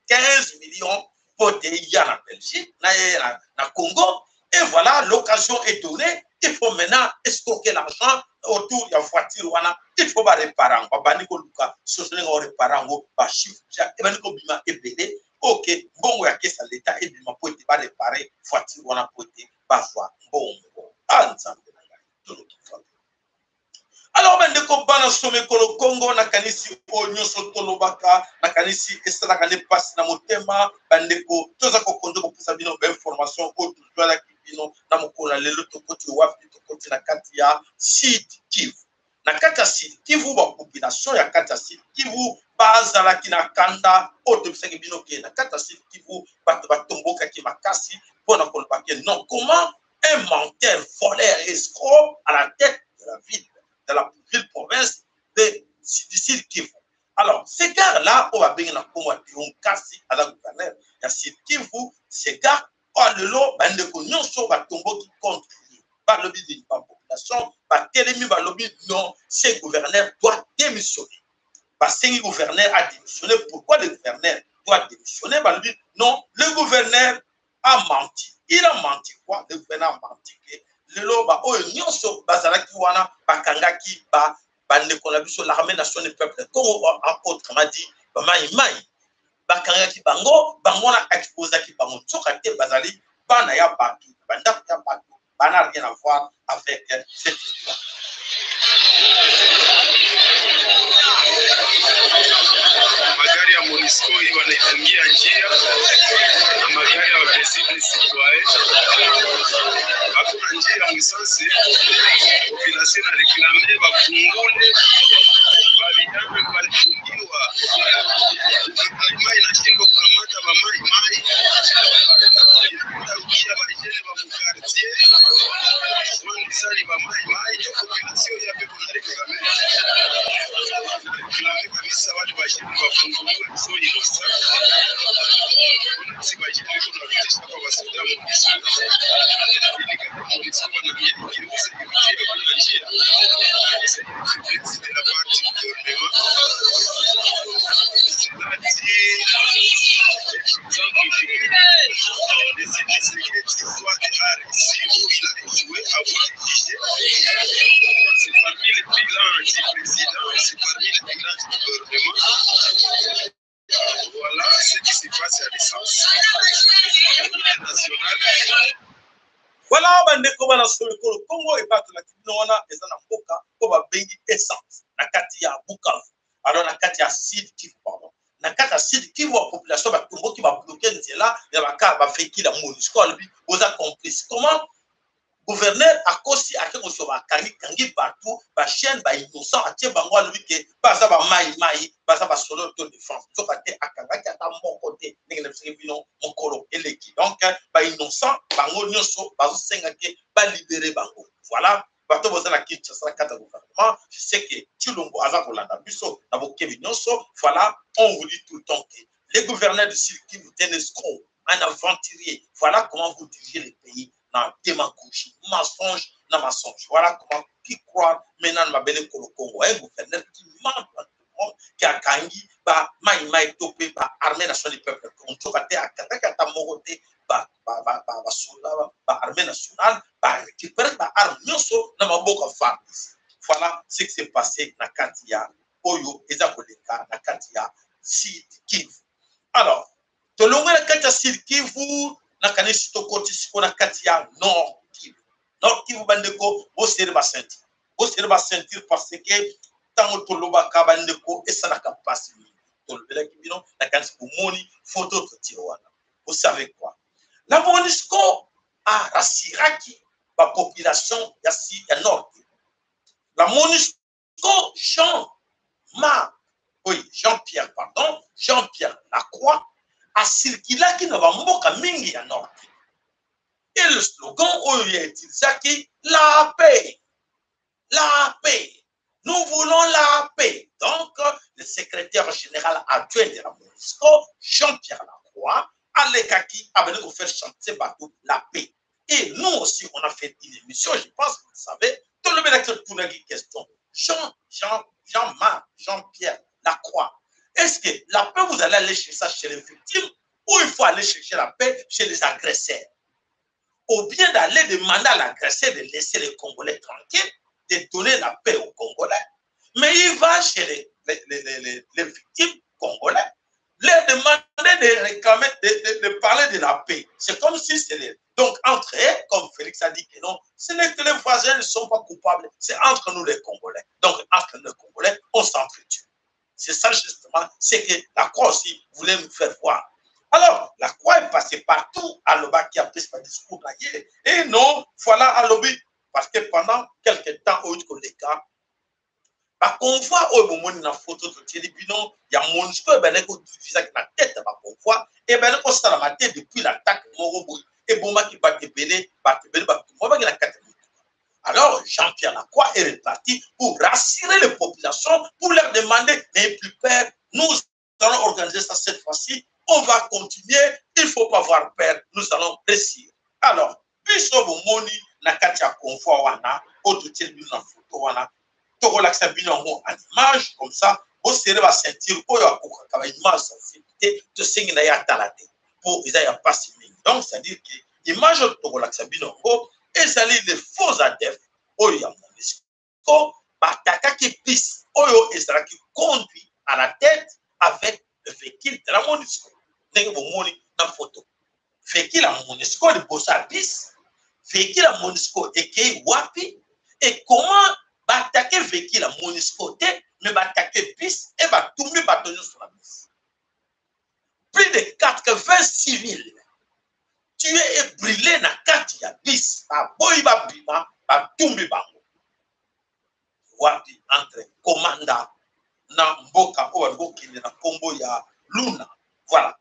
15 millions pour des gens en Belgique, na Congo, et voilà, l'occasion est donnée, il faut maintenant stocker l'argent autour de la voiture, il faut réparer, baniko luka, sosolenga réparer, chiffre, et baniko bima ebele, ok, bon, ya kesa l'état, et bima pour être réparer, voiture, pour être parfois, bon, ensemble, alors bandeko bana some kolo Congo na kanisi o nyoso tolobaka na kanisi esala kane passe na motema bandeko toza ko kondo ko pesa bino ba information o tuzwala kibino na mokona lelo to koti wapi to koti na kati ya site Kivu. Na kati ya Sud Kivu ba population ya kati ya Sud Kivu bazalaki na kanda otobisaki bino ke na kati ya Sud Kivu bato batombokaki makasi mpona koloba ke non, comment un menteur, voleur, escroc à la tête de la ville province du Sud Kivu. Alors, ces gars-là, on va bien na komwa Théon Kasi à la gouverneur ya Sud Kivu, ces gars olelo bande ko nyonso batomboki contre balobi de la population, batelemi balobi non, ce gouverneur doit démissionner. Ce gouverneur a démissionné. Pourquoi le gouverneur doit démissionner? Balobi non, le gouverneur a menti. Il a menti quoi? Le gouverneur a menti. Le loba o nyonso bazalaki wana bakangaki ba bande ko na biso l'armée nationale du peuple Congo autrement dit ba mai bakangaki bango na exposaki bango tsoka te bazali bana ya batu banda ya batu. Ça n'a rien à voir avec cette histoire. Magari ya MONUSCO hiyo wanaifungia njia na magari ya wapesible citoyen. Hakuna njia mwisansi. Population na reklame bafungule. Babijana walifungiwa. Mai inashindwa kukamata mai. Itarudia bajene ba mkartie. Sali ba mai population ya pepo na reklame. Reklame kabisa watu bajene bafunguliwe so inosa. Si bajene kuna kutisha kwa wasida MONUSCO. Ili kama MONUSCO wanaambia kiruhusa kimchele kuna njia. C'est la partie gouvernement. C'est parmi les bilans du président, c'est parmi les bilans du gouvernement. Voilà ce qui se passe à l'essence. Voilà, bandeko bana solo Congo et pas la kibino wana ezana mboka ko ba bengi essence na kati ya Bukavu. Alors na kati ya Sud Kivu pardon. Na kati ya Sud Kivu la population ba Congo qui va bloquer nzela ya baka ba feki la MONUSCO lui vous a compris comment gouverneur akosi akeko so ba kangi partout ba chaîne ba innocent atie bango lui ke baza ba mai baza ba solo de défense so ka te akanga ka ta mon côté ninga na bino mokolo eleki donc ba innocent bango nyonso bazo senga ke ba libérer bango voilà bato boza na Kinshasa kata gouvernement je sais que Chilombo aza kolanda biso na bokebi nyonso voilà on vous dit tout le temps que les gouverneurs de Sud Kivu vous tenez escroc un aventurier voilà comment vous dirigez le pays. Dans démagogie, mensonge, dans mensonge. Voilà comment qui croit maintenant ma belle Congo. Un gouverneur qui ment dans tout le monde, qui a kangi, maïmaï topé, armée nationale du peuple. On trouve à Kata Moroté, armée nationale, récupérer l'arme, non so, dans ma boca femme. Voilà ce qui s'est passé dans Katia, Oyo, Ezakoleka, dans Katia, Sud Kivu. Alors, tout le monde dans Katia Sud Kivu, na kanisi to koti siko na kati ya Nord Kivu bandeko bo sere ba sentir parce que tango to loba ka bandeko esala ka passe to lobela kibino na kanisi ko moni photo to tiroana. Vous savez quoi, la MONUSCO a rassuraki ba population ya si ya Nord Kivu. La MONUSCO Jean-Pierre Lacroix a circulé qui ne va mboka mingi ya Nord. Et le slogan est utilisé la paix. La paix. Nous voulons la paix. Donc, le secrétaire général adjoint de la MONUSCO, Jean-Pierre Lacroix, a venu nous faire chanter partout la paix. Et nous aussi, on a fait une émission, je pense que vous savez, tout le monde pour la question. Jean-Pierre Lacroix. Est-ce que la paix, vous allez aller chercher ça chez les victimes ou il faut aller chercher la paix chez les agresseurs? Ou bien d'aller demander à l'agresseur de laisser les Congolais tranquilles, de donner la paix aux Congolais. Mais il va chez les victimes congolais, leur demander de réclamer, de parler de la paix. C'est comme si c'était... Donc, entre eux, comme Félix a dit que non, ce n'est que les voisins ne sont pas coupables, c'est entre nous les Congolais. Donc, entre nous les Congolais, on s'entretue. C'est ça justement, c'est que la Croix aussi voulait nous faire voir. Alors, la Croix est passée partout à l'Oba qui a pris ce discours là. Et non, voilà à l'Obi, parce que pendant quelques temps au cas ba convoi au moment na photo to télévision il y a MONUSCO ben ko visa na tête ba convoi et ben ko sala ma tête depuis l'attaque morobo et bomba qui bat belé ba bomba qui la carte. Alors Jean-Pierre Lacroix est reparti pour rassurer les populations, pour leur demander n'ayez plus peur, nous allons organiser ça cette fois-ci, on va continuer, il ne faut pas avoir peur, nous allons réussir. Alors, biso bomoni na kati ya convoi wana, otutie bino na photo wana, toko laksa bino en image comme ça, au serré va sentir oyo akoka ka image sensibilité to sengi na ya talate pour ils aient pas si. Donc c'est à dire que image toko laksa bino ezali les faux adeptes oyo ya MONUSCO batakaki bis oyo ezalaki conduit à la tête avec le véhicule de la MONUSCO ndenge bomoni na photo véhicule ya MONUSCO liboso ya bis véhicule ya MONUSCO ekei wapi et comment batake véhicule ya MONUSCO te mais batake bis et batumbi bato nyonso na bis plus de 80 civils tués et brûlés na kati ya bis baboyi babima batumbi bango wapi entre commanda na mboka oyo bakokende na kombo ya Luna. Voilà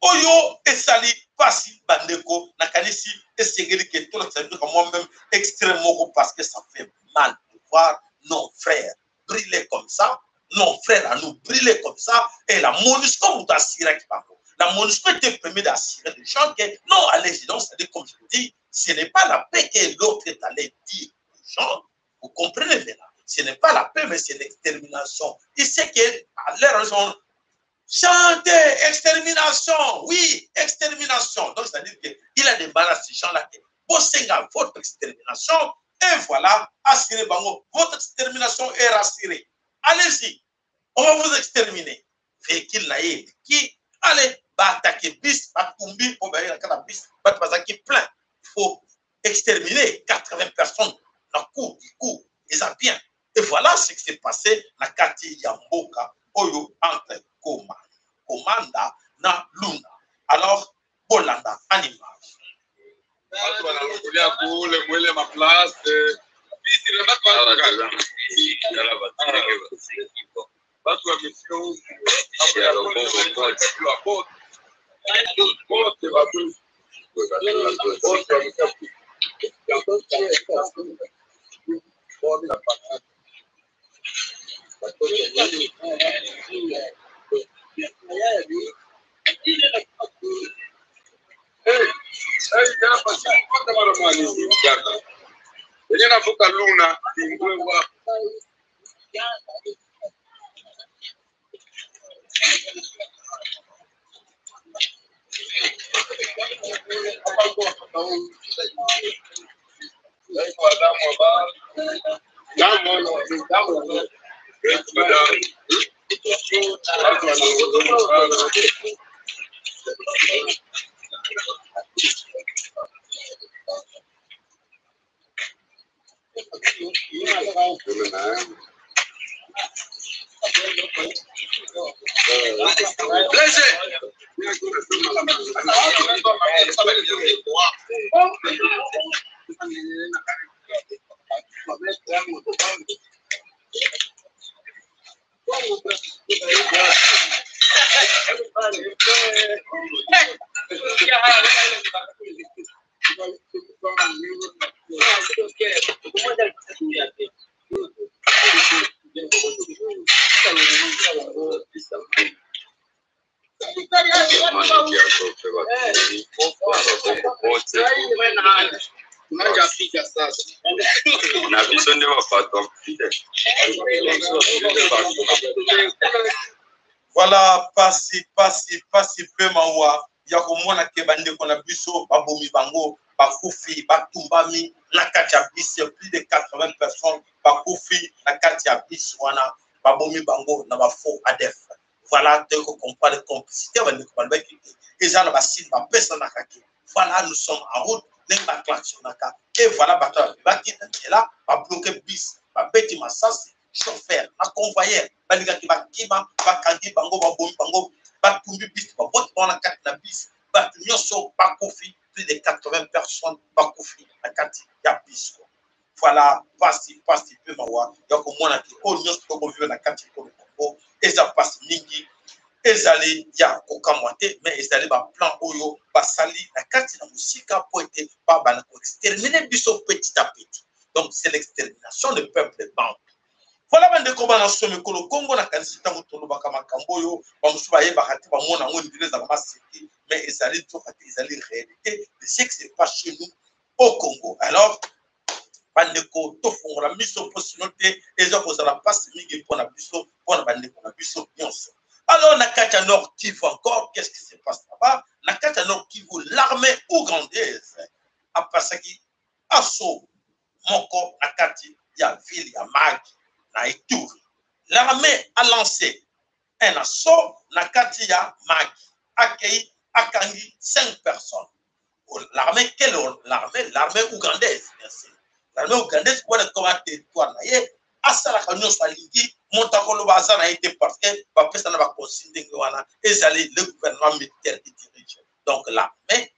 oyo esali pasi bandeko nakanisi esengeli ke tolakisa moi-même extrême moko parce que ça fait mal de voir nos frères brûler comme ça, nos frères à nous brûler comme ça, et la MONUSCO vous assure qui parle. La MONUSCO était permis d'assurer les gens que non, allez-y, donc, c'est-à-dire, comme je le dis, ce n'est pas la paix que l'autre est allé dire aux gens. Vous comprenez maintenant? Ce n'est pas la paix, mais c'est l'extermination. Il sait qu'à leur raison, chantez, extermination, oui, extermination. Donc, c'est-à-dire qu'il a débarrassé à ces gens-là que Bosenga, votre extermination, et voilà, assurez, votre extermination est rassurée. Allez-y, on va vous exterminer. Véhicule naïf, qui, allez, attaquer bis, batumbi, on va y aller bis, qui plein. Il faut exterminer 80 personnes dans le coup, ils ont bien. Et voilà ce qui s'est passé dans la quartier Yamboka, Oyo, entre Commanda, na Luna. Alors, Bolanda, animal. Luna, Voilà, pasi peu mawa ya komona ke bande kona biso babomi bango bakufi batumbami na kati ya bisi plus de 80 personnes bakufi na kati ya bisi wana babomi bango na bafaux adef. Voilà te ko compare complicité bande ko balba ki ezana basine bapesa na kaki. Voilà, nous sommes en route n'imba klaxon naka et voilà bata baki là ba bloquer bis ba beti masasi chauffeur na convoyeur balinga ki bakima bakangi bango babomi bango batumbi bis ba bot bona kati na bis batu nyonso bakufi plus de 80 personnes bakufi na kati ya bis. voilà pasi pe mawa ya ko mona ki o nyos to ko na kati ko Congo eza pasi mingi ezali ya kokamwate mais ezali ba plan oyo basali na kati na musika po ete ba bana ko exterminer biso petit à petit. Donc c'est l'extermination du peuple bantu. Voilà bande ko bana somi ko Congo na kanisi tango tolo bakama kamboyo ba musu ba yeba kati ba mona ngo ndile za masiki mais ezali to kati ezali réalité de ce qui se passe chez nous au Congo. Alors bande ko to fongola miso possibilité ezo ko za la passe mingi pona biso pona bande ko na biso nyonso. Alors, Nakata Nord Kivu encore, qu'est-ce qui se passe là-bas? Nakata Nord Kivu, l'armée ougandaise a passé qui assaut Moko Nakati, il y a ville, il y a Magi, na Ituri. L'armée a lancé un assaut Nakati, il y a Magi, accueilli, Akangi, 5 personnes. L'armée, quelle l'armée? L'armée ougandaise, bien sûr. L'armée ougandaise, pour le combat territoire, asala kanyo salingi montakolo bazana été parce que ba pesa na ba consigne wana ezali le gouvernement militaire qui dirige. Donc l'armée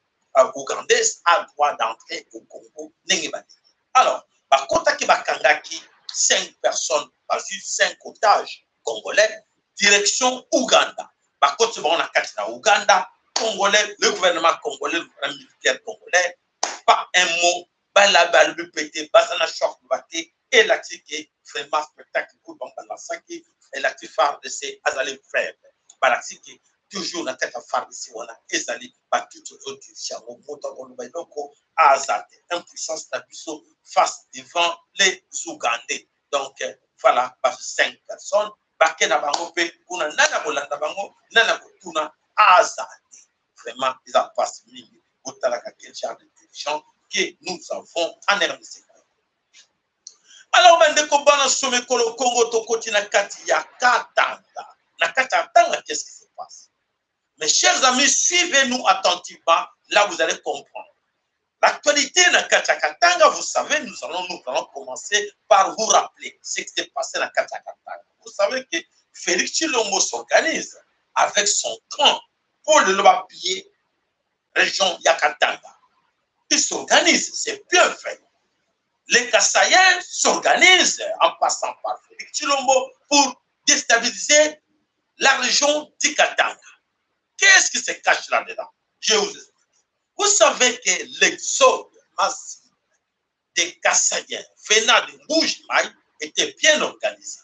ougandaise a droit d'entrer au Congo n'engibani. Alors ba kota ki bakangaki 5 personnes parce 5 otages congolais direction Ouganda. Ba kota ba na kati na Ouganda congolais le gouvernement congolais le gouvernement militaire congolais pas un mot bala le pété bazana choc baté et l'actif qui est vraiment spectacle pour Bambalasaki et l'actif phare de ces Azali frères. L'actif qui est toujours la tête à phare de ces Wana, Ezali, par toutes les autres dirigeants, Motokolubaioko, Azate, impuissance d'Abisso face devant les Ougandais. Donc, voilà, par 5 personnes, Bakena Bangope, Kuna Nana Bolanda Bango, Nana Botuna, Azate. Vraiment, ils ont passé mille, Botalaka, quel genre de dirigeants que nous avons en RDC. Alors, bande ko bana somme kolo Congo to koti na kati ya Katanga. Na Katanga, qu'est-ce qui se passe? Mes chers amis, suivez-nous attentivement. Là, vous allez comprendre. L'actualité na Katanga, vous savez, nous allons commencer par vous rappeler ce qui s'est passé na Katanga. Vous savez que Félix Tshilombo s'organise avec son camp pour le piller région Yakatanga. Il s'organise, c'est bien fait. Les Kassaïens s'organisent en passant par Félix Tshilombo pour déstabiliser la région du Katanga. Qu'est-ce qui se cache là-dedans? Je vous explique. Vous savez que l'exode massif des Kassaïens venant de Mbujimaï était bien organisé.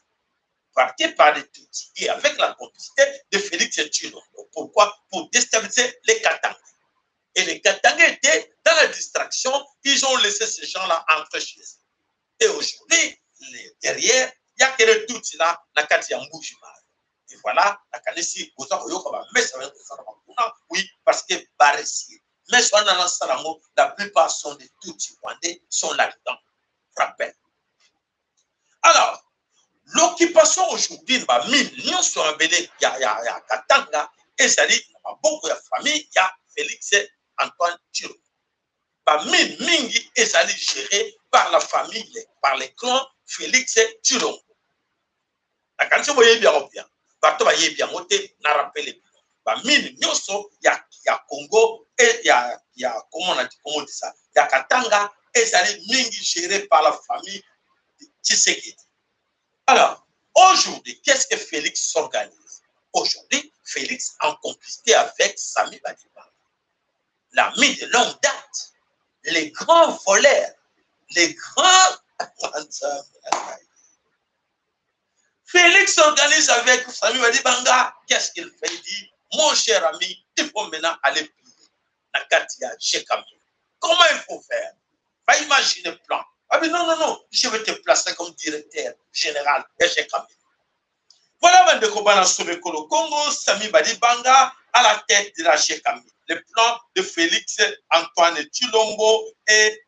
Parti par les Tutsis et avec la complicité de Félix Tshilombo. Pourquoi? Pour déstabiliser les Katanga. Et les Katangais étaient dans la distraction, ils ont laissé ces gens-là entrer chez eux. Et aujourd'hui, derrière, il n'y a que les Tutsis là, la Mbujimaï. Et voilà, la Kanesi, oui, parce que Baressi, mais la plupart sont des Tutsis rwandais, sont là-dedans. Rappel. Alors, l'occupation aujourd'hui, millions sont embellés, il y a Katanga, et ça dit, il y a beaucoup de familles, il y a Félix Antoine Tshilombo. Mingi est géré par la famille, par les clans Félix Tshilombo. La cantion voyez bien bien. Bato voyez bien monter, n'a rappelé. Mini nyoso, il y a Congo et il y a comment on dit ça? Il y a Katanga et ça mingi géré par la famille Tshisekedi. Alors, aujourd'hui, qu'est-ce que Félix s'organise? Aujourd'hui, Félix en complicité avec Sami Badibanga, l'ami de longue date, les grands voleurs, les grands... Félix s'organise avec Sami Badibanga. Qu'est-ce qu'il fait? Il dit, mon cher ami, il faut maintenant aller piller la Katia Chekami. Comment il faut faire? Va imaginer le plan. Ah mais non, je vais te placer comme directeur général de Chekami. Voilà Bande Kobana Sobekolo Congo, Sami Badibanga à la tête de la Chekami. Le plan de Félix Antoine Tshilombo et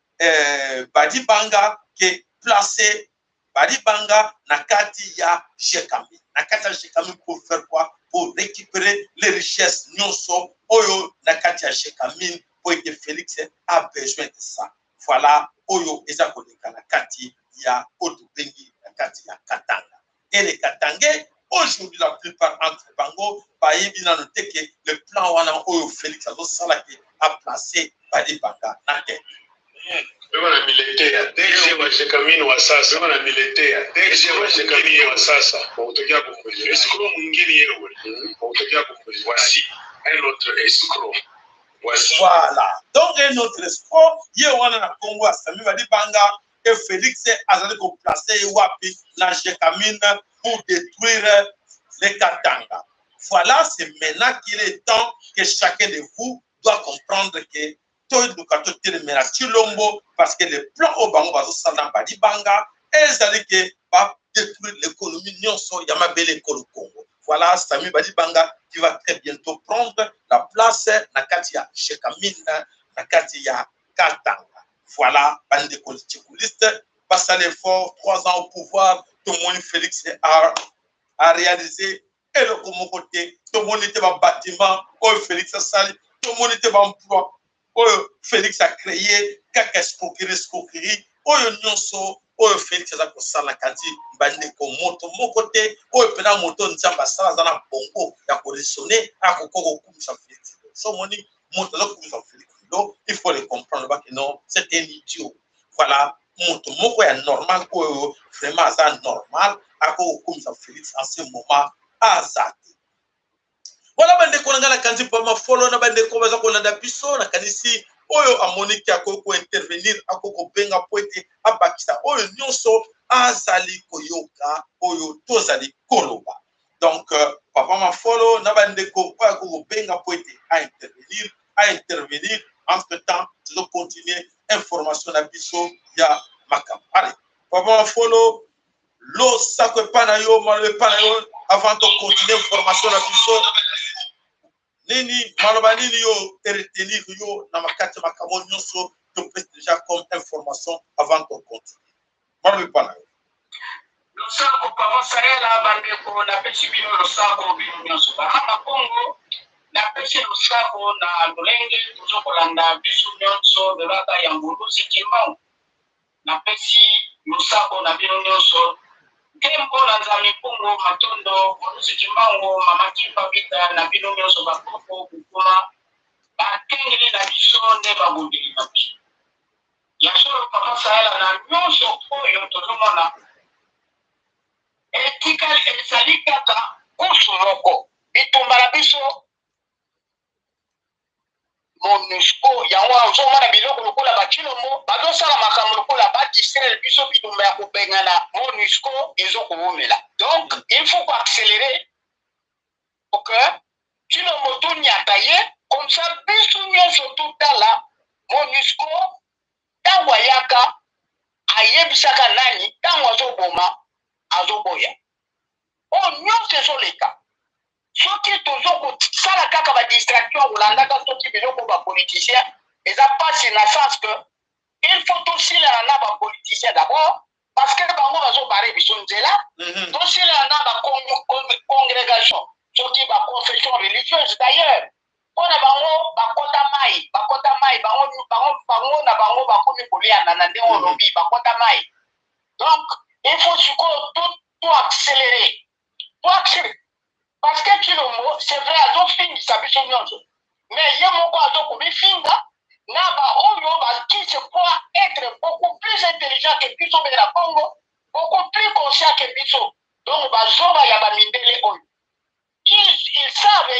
Badibanga qui est placé Badibanga Nakati ya Chekami. Nakati ya Chekami pour faire quoi? Pour récupérer les richesses nyonso Oyo Nakati ya Chekami pour que Félix a besoin de ça. Voilà Oyo Ezakoleka Nakati ya Otubengi Nakati ya Katanga. Et les Katangais, aujourd'hui, la plupart entre Bango, Baïbi n'a noté que le plan Wana Oyo Félix a placé Badibanga na tête. Bwana militaire deshe washikamini wa sasa bwana militaire deshe washikamini wa sasa utokea kumbuzi escrow mwingine yewe utokea kumbuzi voici un autre escrow voici voilà donc un autre escroc ye wana na Congo Assimi Badibanga et Félix azali ko placer wapi na Jekamine pour détruire les Katanga. Voilà, c'est maintenant qu'il est temps que chacun de vous doit comprendre que parce que les plans au Bango Bazo Salam Badibanga, elles allaient que va détruire l'économie Nyonso Yamabele Kolo Congo. Voilà, Sami Badibanga qui va très bientôt prendre la place Nakatia Shekamina, Nakatia Katanga. Voilà, bande politiculiste, passe à l'effort, 3 ans au pouvoir, tout le monde Félix a réalisé, et le côté, tout le monde était dans le bâtiment, oh Félix a sali, tout le monde était dans l'emploi. Oyo Félix a créé quelques escroqueries oyo nyonso oyo Félix a kosala kati bande ko moto mokote oyo pena moto nzamba sala zana bongo ya collectionner akoko kumisa Félix so moni moto la kumisa Félix donc il faut le comprendre parce que non c'est un idiot voilà moto moko ya normal oyo vraiment ça normal akoko kumisa Félix en ce moment azati. Voilà bande ko ngala kanzi pa ma follow na bande ko baza ko landa biso na kanisi oyo amoniki akoko intervenir akoko benga poete abakisa oyo nyonso azali koyoka oyo tozali koloba. Donc papa ma follow na bande ko akoko benga poete à intervenir entre temps tu continuer information na biso ya makam. Allez papa ma follow lo sakwe panayo malwe panayo avant de continuer information na biso nini maloba nini yo retenir yo na makati makamo nyonso to peut déjà comme information avant de continuer malwe panayo lo sako papa sarela bande ko na pesi bino lo sako bino nyonso ba Congo na pesi lo sako na lolenge tuzo kolanda biso nyonso de lata ya ngulu sikimao na pesi lo sako na bino nyonso Tembo na nzami pungo matondo olusi kimango mama kipabita na bino nyonso bakoko bukuma bakengeli na biso nde babundeli na biso ya solo papa Sahela na nyonso oyo tozomona etikali ezali kaka kusu moko bitumba na biso MONUSCO yango ozomona biloko lokola bakilomo bazosala makambo lokola badistraire biso bitumba ya kobengana MONUSCO ezokoumela donc il faut accélérer pour que kilomo tonyata ye comme ça biso nyonso totala MONUSCO ntango ayaka ayebisaka nani ntango azoboma azoboya oyo nyonso ezoleka soki tozokosala kaka badistraction kolandaka soki biloko bapoliticien eza mpasi na sens que il faut tosilana na bapoliticien d'abord parce que bango bazobare biso nzela tosilana na bacongrégation soki baconfession religieuse d'ailleurs mpona bango bakota mai bango na bango bakomi koleana na ndenge olobi bakota mai donc il faut sikoyo to accélérer parce que Chilomo, c'est vrai, ils ont fini sa biso nyonso. Mais il y a mon quoi, ils finga, qui se croit être beaucoup plus intelligent que Biso de la Congo, beaucoup plus conscient que Biso. Donc, Bazoba Yabamindele Oyo. Ils savent,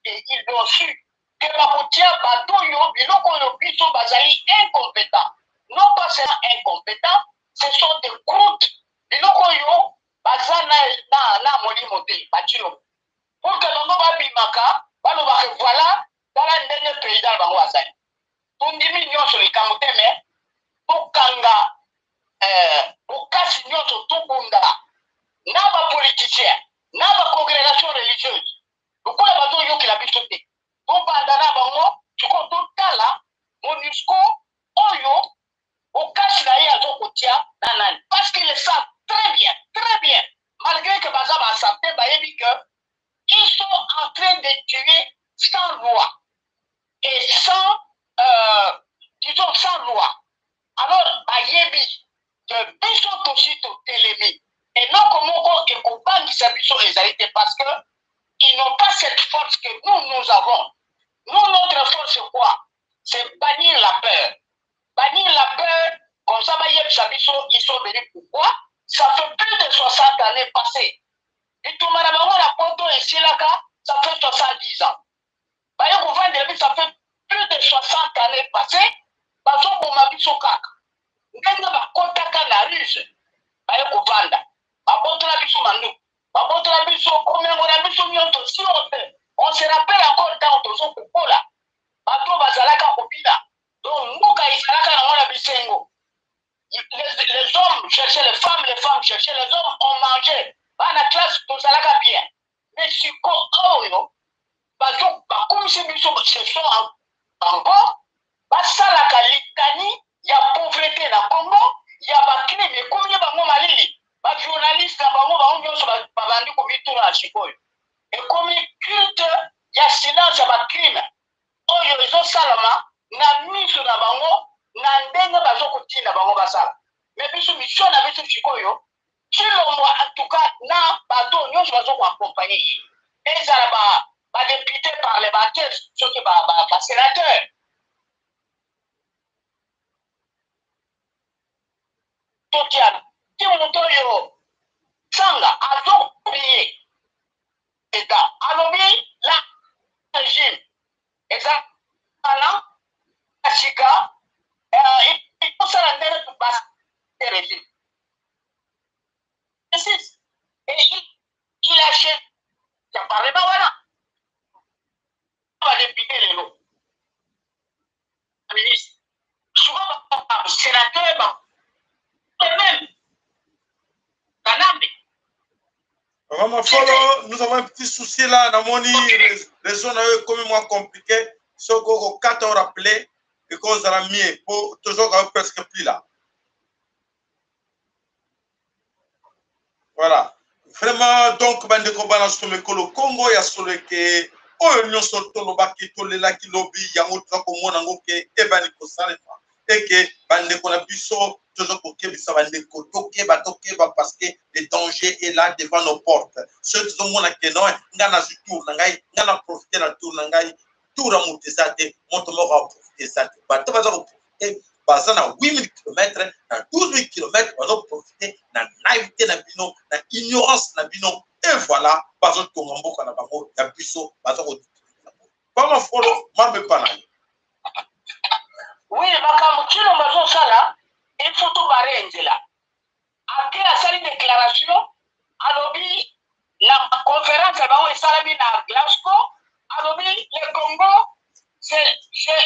ils ont su que la Boutia Badoyo, Biloko Yo Biso Bazali incompétent. Non pas seulement incompétent, ce sont des croûtes. Biloko Yo Bazana na Molimote, Bachilo. Pour que l'on va bimaka, voilà, dans la dernière pays dans le Bangoazay. Tundimi nyonso le kamuteme, Okanga, Okasi nyonso Tubunda, Naba politicien, Naba congrégation religieuse. Pourquoi la bateau yoki la bichote? Tubandana bango, tu comptes tout là, MONUSCO, Oyo, Okasi na yazo kotia, nanan. Parce qu'ils le savent très bien, malgré que Bazaba a sapé, bayebi que ils sont en train de tuer sans loi et sans, disons, sans loi. Alors, Ayebi, de Biso Toshito Telemi, et non comme on est coupable de sa Biso Ezalité, parce qu'ils n'ont pas cette force que nous avons. Nous, notre force, c'est quoi? C'est bannir la peur. Bannir la passé. Et tout le monde a poto et Silaka, ça fait 70 ans. Bah, ça fait plus de 60 années passées. Bah, ça, pour ma vie, so kaka. Ndenga ba kontaka na ruse. Bah, kovanda. Bah, poto la biso mandu. Bah, poto la biso, combien on a biso nyonto, si on se rappelle encore quand on se coupola. Bah, to bazalaka kopina. Donc, mouka isalaka na mwana bisengo. Les hommes cherchaient les femmes cherchaient les hommes, on mangeait. Bah, la classe, tout ça là bien. Mais si on comme si nous sommes encore, bah, ça la qualité, il y a pauvreté dans le Congo, il y a des crimes, mais comme il y a des maladies, les journalistes, et comme il culte, il y a silence, il y a des crimes. Oh, ils ont salama, na mis sur la bango, na ndenga bazokuti na bango basala. Mais biso mission na biso chikoyo, chilomwa en tout cas na bato nyonso bazoko accompagner. Et ça ba député parlementaire, ceux qui ba sénateur. Totiana, ti motoyo sanga azo oublié. Et da alobi la régime. Exact. Alors, Chica, il faut se rendre tout bas des régimes. Et il achète, ça paraît pas voilà. On va députer les lots. Le ministre, souvent, sénateur, même, nous avons un petit souci là, Namoni, les zones comme moi compliquées, ce qu'on a 4 heures appelé, et qu'on a mis pour toujours presque plus là. Voilà. Vraiment, donc, bande de combat sur le Congo, il y a sur le que, oh, nous sommes tous les baki, tous les laki lobby, il y a un autre comme moi, et ben, et que, bande de Konabiso, toujours pour que ça va les toquer, parce que le danger est là devant nos portes. Ceux qui ont mon acquénon, n'gana du tour, n'gana profiter la tour, tout la montezate, monte-moi profiter ça. Bah, tu vas profiter. Bazana 8000 km, dans 12 000 km, on va profiter de la naïveté, de l'ignorance, et voilà, Bazo Tongambo, Kanabamo, Yabiso, Bazo. Pas ma follow, Marbe Panay. Oui, Makamuchino Bazo Sala, il faut tout barrer là. Après la salle de déclaration, Alobi, la conférence à Salami à Glasgow, Alobi, le Congo, j'ai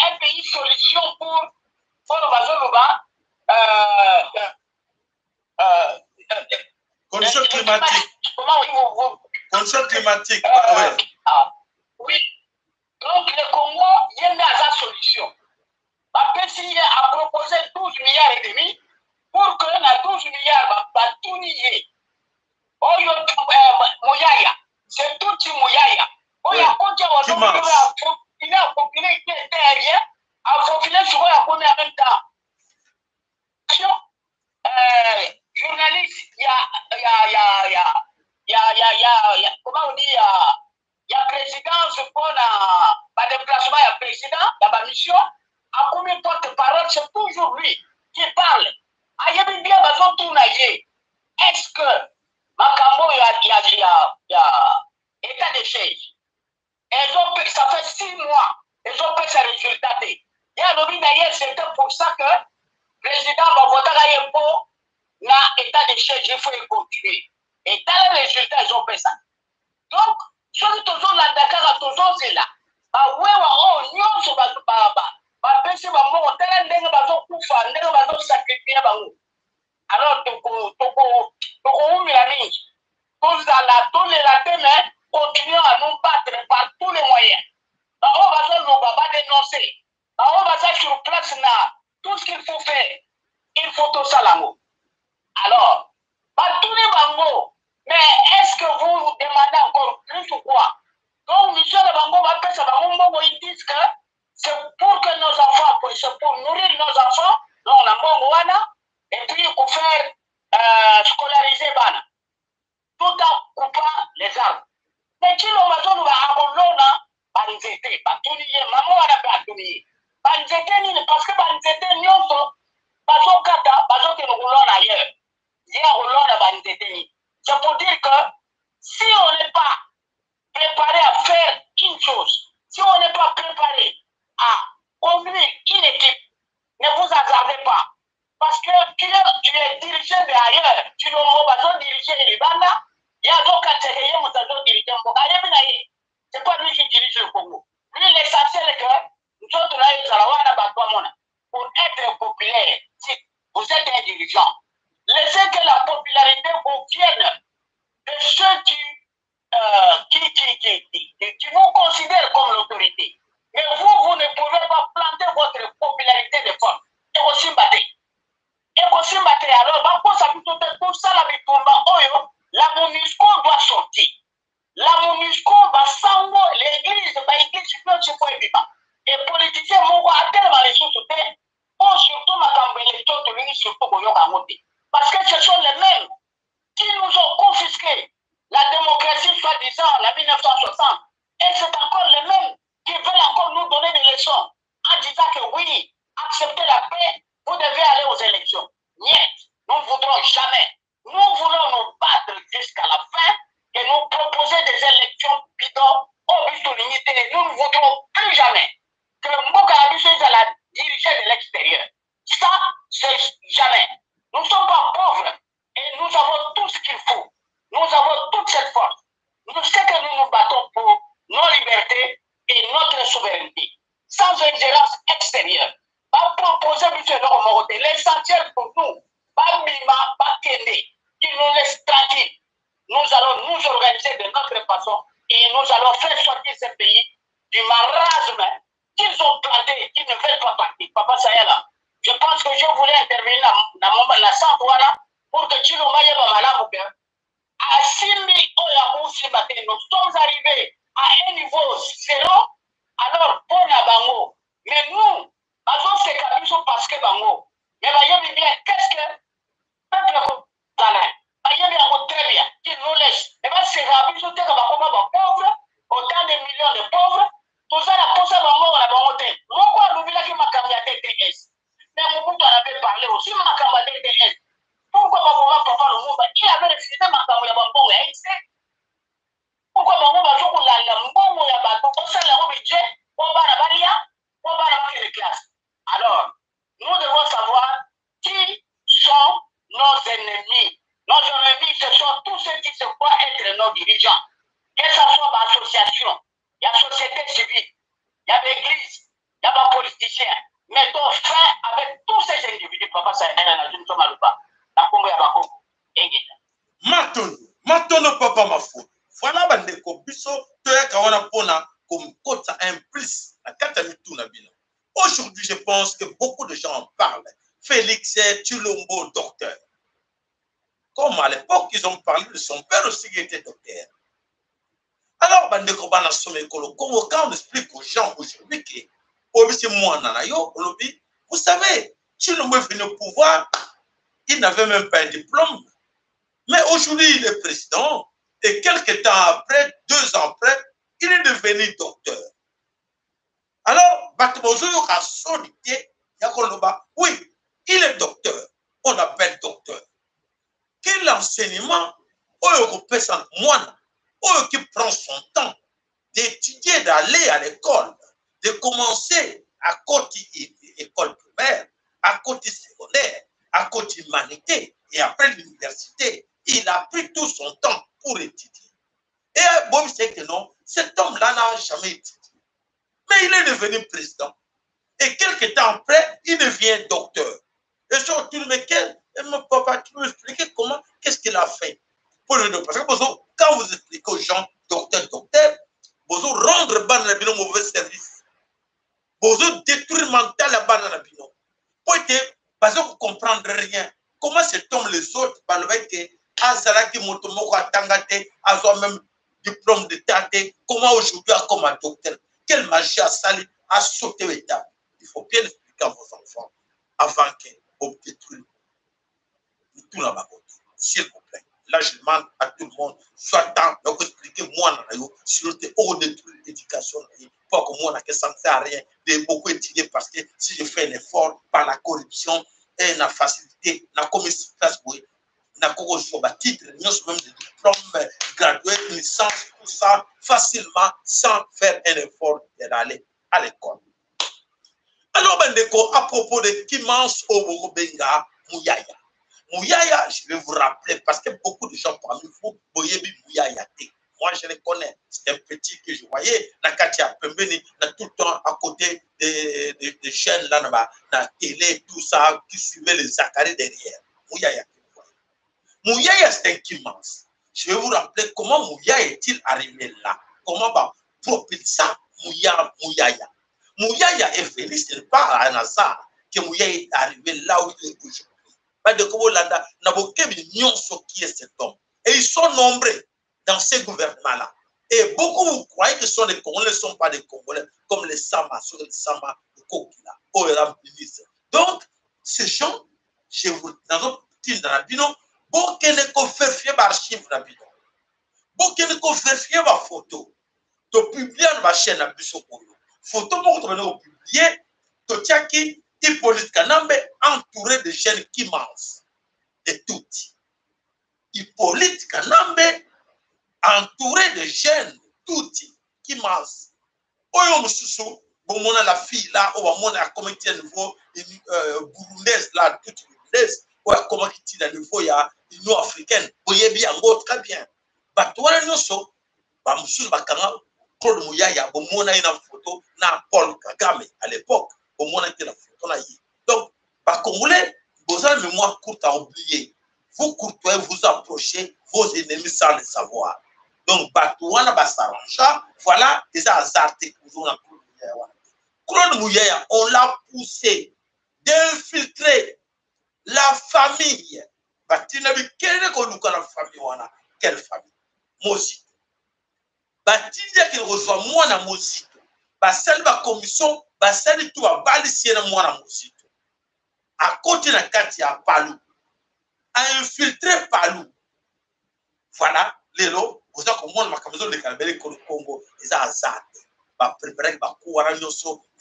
un pays solution pour conditions climatiques. Conditions climatiques. Oui. Donc le Congo, il y a une solution. La PCI a proposé 12 milliards et demi pour que la 12 milliards va tout nier. Oh, Mouyaya, c'est tout Mouyaya. Oh, il y a il a populé derrière. A faufilé sur la première même temps. Journaliste, il y a, comment on dit, il y a présidence pour le déplacement, il y a président, il y a ma mission. À combien de porte-parole, c'est toujours lui qui parle. Il y a bien besoin de tourner. Est-ce que Makambo, il y a état de siège? Ça fait 6 mois, ils ont fait ces résultats. Il y a un d'ailleurs, c'était pour ça que le président va voter à pour l'état de siège, il faut continuer. Et dans les résultats, ils ont fait ça. Donc, ceux qui sont là, Dakar, tous sont là. Oui, alors, continuons à nous battre par tous les moyens. On va dénoncer. On va faire sur place tout ce qu'il faut faire. Il faut tout ça l'amour. Alors, tous les bangos, mais est-ce que vous demandez encore plus ou quoi? Donc, Michel Bango va faire ça. Ils disent que c'est pour que nos enfants, c'est pour nourrir nos enfants, donc la Mongouana, et puis pour faire scolariser Bana, tout en coupant les arbres. Mais qui l'ont besoin de l'abandonner par les étés, par tout lié, maman a pas tout lié. Par les étés, parce que par les étés, nous sommes, parce que nous roulons ailleurs. Hier, roulons à les étés. C'est pour dire que si on n'est pas préparé à faire une chose, si on n'est pas préparé à conduire une équipe, ne vous hasardez pas. Parce que tu es dirigé de ailleurs. Tu ne peux pas diriger les bandes. Il y a d'autres catégories qui sont dirigées. C'est pas lui qui dirige le Congo. Lui, l'essentiel est que nous autres, là, pour être populaire, si vous êtes un dirigeant, laissez que la popularité vous vienne de ceux qui vous considèrent comme l'autorité. Mais vous ne pouvez pas planter votre popularité de force. Et aussi battre. Et aussi battre. Alors, pour ça, la MONUSCO doit sortir. La MONUSCO va s'en l'église, et les politiciens vont tellement les choses surtout ma campagne, surtout parce que ce sont les mêmes qui nous ont confisqué la démocratie soi-disant en 1960. Et c'est encore les mêmes qui veulent encore nous donner des leçons en disant que oui, acceptez la paix, vous devez aller aux élections. Niet, nous ne voudrons jamais. Nous voulons nous battre jusqu'à la fin et nous proposer des élections bidons au but de l'unité. Nous ne voudrons plus jamais que Mboka soit la diriger de l'extérieur. Ça, c'est jamais. Nous ne sommes pas pauvres et nous avons tout ce qu'il faut. Nous avons toute cette force. Nous savons que nous nous battons pour nos libertés et notre souveraineté, sans ingérence extérieure. Pas proposer M. Normoroté, l'essentiel pour nous, pas Bima, pas Kende, qui nous laisse tranquilles. Nous allons nous organiser de notre façon et nous allons faire sortir ce pays du marasme qu'ils ont planté, qu'ils ne veulent pas partir. Papa Sayala, je pense que je voulais intervenir dans la Santouana pour que tu nous mailles dans la lampe. À 6 000 nous sommes arrivés à un niveau zéro, alors pour la Bango. Mais nous, c'est parce que Bango. Mais bien, qu'est-ce que peuple très bien, qui nous laisse. Mais c'est rapide, je dis que pauvre, autant de millions de pauvres, tout ça, la pose à Bango, la Bango. Pourquoi nous voulons que ma caméra TTS? Mais mon en avait parlé aussi, ma caméra TTS. Pourquoi papa le monde il avait refusé ma caméra Bango? Pourquoi Bango va jouer la Bango ya Bango? Comme ça, la budget, on va la balia, on va la les classes. Alors, nous devons savoir qui sont nos ennemis. Nos ennemis, ce sont tous ceux qui se croient être nos dirigeants. Que ce soit l'association, il y a la société civile, il y a l'église, il y a les politiciens. Mettons fin avec tous ces individus. Papa, ça la Congo ya Bako. Matono papa mafou. Voilà bandeko biso toya kawana pona comme kota implice à katamitu na bino. Aujourd'hui, je pense que beaucoup de gens en parlent. Félix Tshilombo, docteur. Comme à l'époque, ils ont parlé de son père aussi qui était docteur. Alors, quand on explique aux gens aujourd'hui que vous savez, Tshilombo est venu au pouvoir, il n'avait même pas un diplôme. Mais aujourd'hui, il est président. Et quelques temps après, 2 ans après, il est devenu docteur. Alors, oui, il est docteur. On l'appelle docteur. Quel enseignement qui prend son temps d'étudier, d'aller à l'école, de commencer à côté école primaire, à côté secondaire, à côté humanité, et après l'université, il a pris tout son temps pour étudier. Et bon, c'est que non, cet homme-là n'a jamais étudié. Mais il est devenu président. Et quelques temps après, il devient docteur. Et surtout, mon papa, tu peux expliquer comment, qu'est-ce qu'il a fait pour le docteur. Parce que quand vous expliquez aux gens, docteur, vous rendre un mauvais service. Vous détruire mental la banane. Parce que vous ne comprendrez rien. Comment cet homme, les autres, que Azaraki Motomoko a Tangate, a même diplôme d'état, comment aujourd'hui, comme un docteur, quelle magie a sali, a sauté l'état. Il faut bien expliquer à vos enfants avant qu'on détruise tout là-bas. S'il vous plaît. Là, je demande à tout le monde, soit temps, donc expliquez-moi, si vous avez détruire l'éducation, pas que moi, ça ne sert à rien de beaucoup étudier parce que si je fais un effort par la corruption et la facilité, la commission, na koko sur titre, même de diplôme, gradué, licence, tout ça, facilement, sans faire un effort d'aller à l'école. Alors, Bandeko, à propos de Kimans Obobenga Mouyaya. Mouyaya, je vais vous rappeler, parce que beaucoup de gens parmi vous, Boyebi Mouyaya. Moi, je les connais. C'est un petit que je voyais, la Katia Pembeni, tout le temps à côté des chaînes, là, dans la télé, tout ça, qui suivait les Zachary derrière. Mouyaya. Mouyaya, c'est un Kimans. Je vais vous rappeler comment Mouyaya est-il arrivé là. Comment va propulser Mouyaya. Mouyaya est venu, ce n'est pas un hasard que Mouyaya est arrivé là où il est aujourd'hui. Pas de Kobolanda, Nabokebi Nyonso qui est cet homme. Et ils sont nombreux dans ces gouvernements-là. Et beaucoup vous croyez que ce sont des Congolais, ne sont pas des Congolais, comme les Sama, sur les Sama, le Kokila, Oeram ministre. Donc, ces gens, je vous dans notre petit Nabino, beaucoup ne vérifier l'archive Nabino. Beaucoup ne vérifier ma photo. Tu publies dans ma chaîne à Bissokolo. Photo, beaucoup de publier, tu tiens qui Hippolyte Kanambe entouré de jeunes qui mangent. De tout. Hippolyte Kanambe entouré de jeunes tout qui mangent. Oyo mususu, bon on a la fille là, on a comité à niveau burundaise là, toute burundaise, ou à comité à niveau il y a union africaine, voyez bien, très bien. Bah toi là nous sommes, bah mususu bakanga Claude Mouyaya, bon on a une photo na Paul Kagame à l'époque, bon on a une photo là. Donc, par Congolais, vous avez une mémoire courte à oublier. Vous courtoyez, vous approchez vos ennemis sans le savoir. Donc, Batouana Bassaranja, voilà des hasards que vous avez. Claude Mouyaya, on l'a poussé d'infiltrer la famille. Batinabi, quelle est la famille? Quelle famille? Mosito. Batindia qu'il reçoit moi na Mosito. Basali ba commission, basali tout à balisier na moi na Mosito. À côté de la carte, il y a Palou. À infiltrer Palou. Voilà, les lots, vous savez comment ma camisole de Calabé, Congo, ils ont azad. Bah, préparer, bah, courir,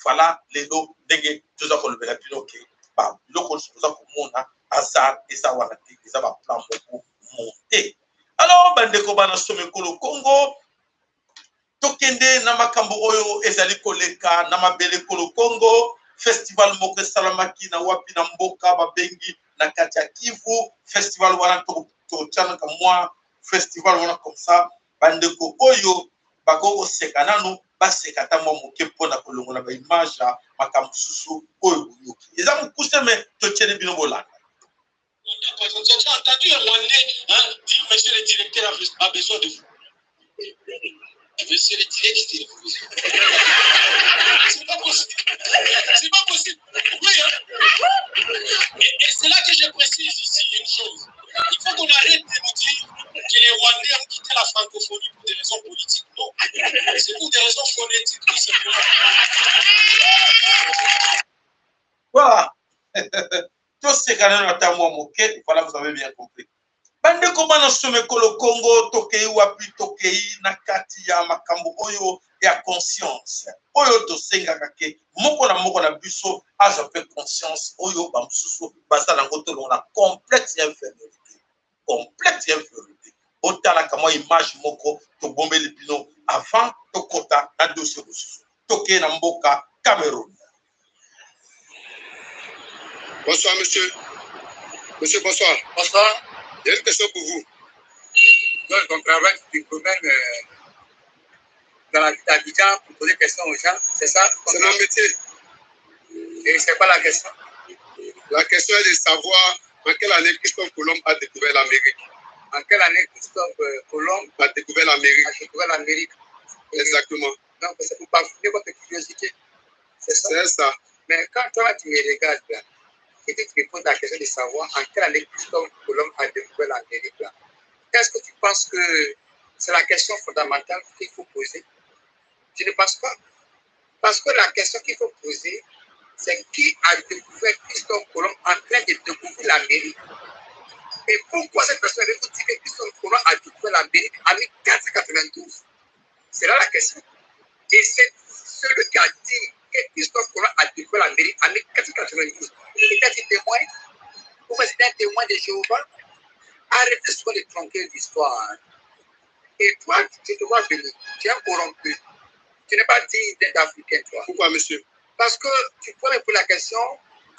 voilà, les lots, dengue, tout ça qu'on le verra plus, ok. Bah, l'eau, qu'on se pose comme on a, azad, et ça, voilà, et ça va plan beaucoup monter. Alors, Bandeko, Bana Somekolo Congo, Tokende, Namakambo Oyo, Ezali Koleka, Namabele Kolo Congo, Festival Moke Salamaki na wapi na mboka babengi na kati ya Kivu, festival wana to chana kamwa, festival wana comme ça, bandeko oyo bakoko seka nanu baseka tamwa moke pona kolongola ba image makamususu oyo buyoki. Eza mukuse me to chene bino bolanda. J'ai entendu un Rwandais dire monsieur le directeur a besoin de vous. Monsieur le directeur, c'est pas possible. C'est pas possible. Oui, hein? Et c'est là que je précise ici une chose. Il faut qu'on arrête de nous dire que les Rwandais ont quitté la francophonie pour des raisons politiques. Non. C'est pour des raisons phonétiques, tout simplement. Voilà. Tout ce qu'on a notamment moqué, voilà, vous avez bien compris. Bande komana somekolo Congo tokei wapi tokei na kati ya makambo oyo ya conscience oyo to senga kake moko na biso aza pe conscience oyo ba mususu basala ngoto na complexe infériorité otala kama image moko to bombeli bino avant to kota na dossier mususu tokei na mboka Cameroun. Bonsoir monsieur. Monsieur, bonsoir. Bonsoir. J'ai une question pour vous. Donc, on travaille du domaine dans la vie d'Abidjan pour poser des questions aux gens, c'est ça? C'est mon métier. Et c'est quoi la question? La question est de savoir en quelle année Christophe Colomb a découvert l'Amérique. En quelle année Christophe Colomb a découvert l'Amérique? A découvert l'Amérique. Exactement. Donc, c'est pour parfumer votre curiosité. C'est ça. C'est ça. Mais quand toi, tu me regardes là, et tu me poses la question de savoir en quelle année Christophe Colomb a découvert l'Amérique là, est-ce que tu penses que c'est la question fondamentale qu'il faut poser? Je ne pense pas. Parce que la question qu'il faut poser, c'est qui a découvert Christophe Colomb en train de découvrir l'Amérique? Et pourquoi cette personne vous dit que Christophe Colomb a découvert l'Amérique en 1492? C'est là la question. Et c'est celui qui a dit que Christophe Colomb a découvert l'Amérique en 1492. Il était témoin. Pourquoi c'était un témoin de Jéhovah? Arrêtez souvent de tronquer l'histoire. Et toi, tu te vois venir. Tu es un corrompu. Tu n'es pas digne d'être africain, toi. Pourquoi, monsieur? Parce que tu poses pour la question,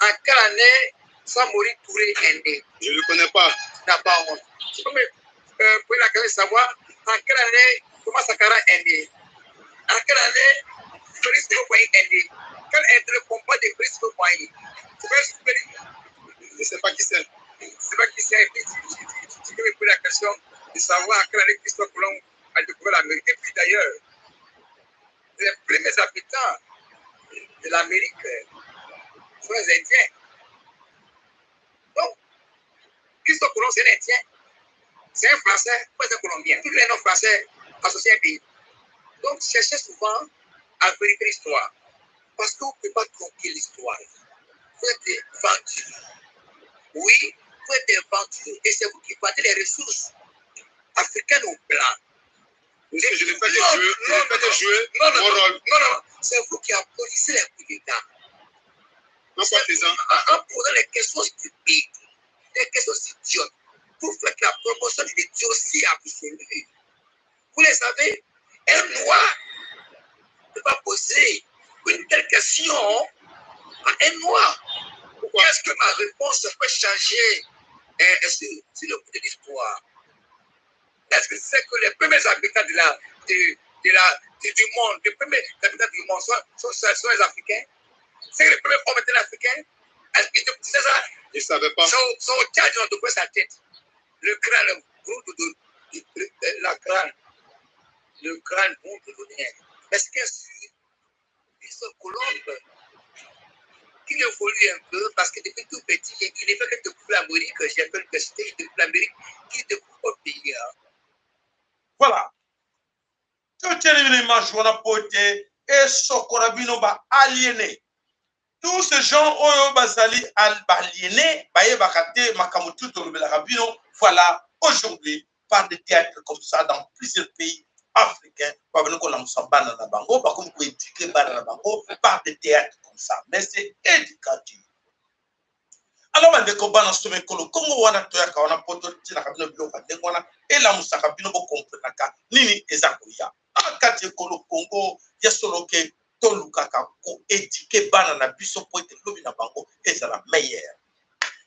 en quelle année Samori Touré est né? Je ne le connais pas. Tu n'as pas honte. Tu peux me poser la question de savoir en quelle année Thomas Sankara est né? En quelle année Félix Houphouët est né? Quel est le combat de Félix Houphouët? Tu peux expliquer? Je ne sais pas qui c'est. Je ne sais pas qui c'est. Et puis tu peux me poser la question de savoir en quelle année Christophe Colomb a découvert l'Amérique. Et puis d'ailleurs, les premiers habitants de l'Amérique sont les Indiens. Donc, Christophe Colomb, c'est un Indien. C'est un Français, pas un Colombien. Tous les noms français associés à un pays. Donc, cherchez souvent à vérifier l'histoire. Parce que vous ne pouvez pas tronquer l'histoire. Vous êtes vendu. Oui, vous êtes vendu. Et c'est vous qui vendez les ressources africaines aux Blancs. Monsieur, je ne fais que jouer mon rôle. Non, c'est vous qui applaudissez les coups d'État. Non, pas présent. En posant les questions stupides, des questions idiotes, pour faire la promotion d'une idiotie absolue. Vous les savez, un noir ne peut pas poser une telle question à un noir. Est-ce que ma réponse peut changer sur le bout de l'histoire? Est-ce que c'est que les premiers habitants du monde, les premiers habitants du monde sont les Africains? C'est que les premiers hommes étaient africains? Est-ce que c'est ça? Je ne savais pas. Son tchadj ont doublé sa tête. Le crâne, le crâne bon de l'Odien. Est-ce que ce Colombe, qu'il évolue un peu, parce que depuis tout petit, il ne fait que découvrir l'Amérique, j'ai fait l'université, il découvre l'Amérique, qui découvre le pays. Voilà. Que tu as l'image, on a porté, et Sokorabino va aliéner. Tous ces gens oyo bazali aliénés, voilà, aujourd'hui, par des théâtres comme ça dans plusieurs pays africains, par des théâtres comme ça. Mais c'est éducatif. Alors, on a combat dans Congo, on a toyaka, on a pototina, et la musaka bino comprendre nini ezakoya. En quartier Congo, il y a solo que tolukaka ko éduquer bana na biso po ete lobi na bango ezala meilleur.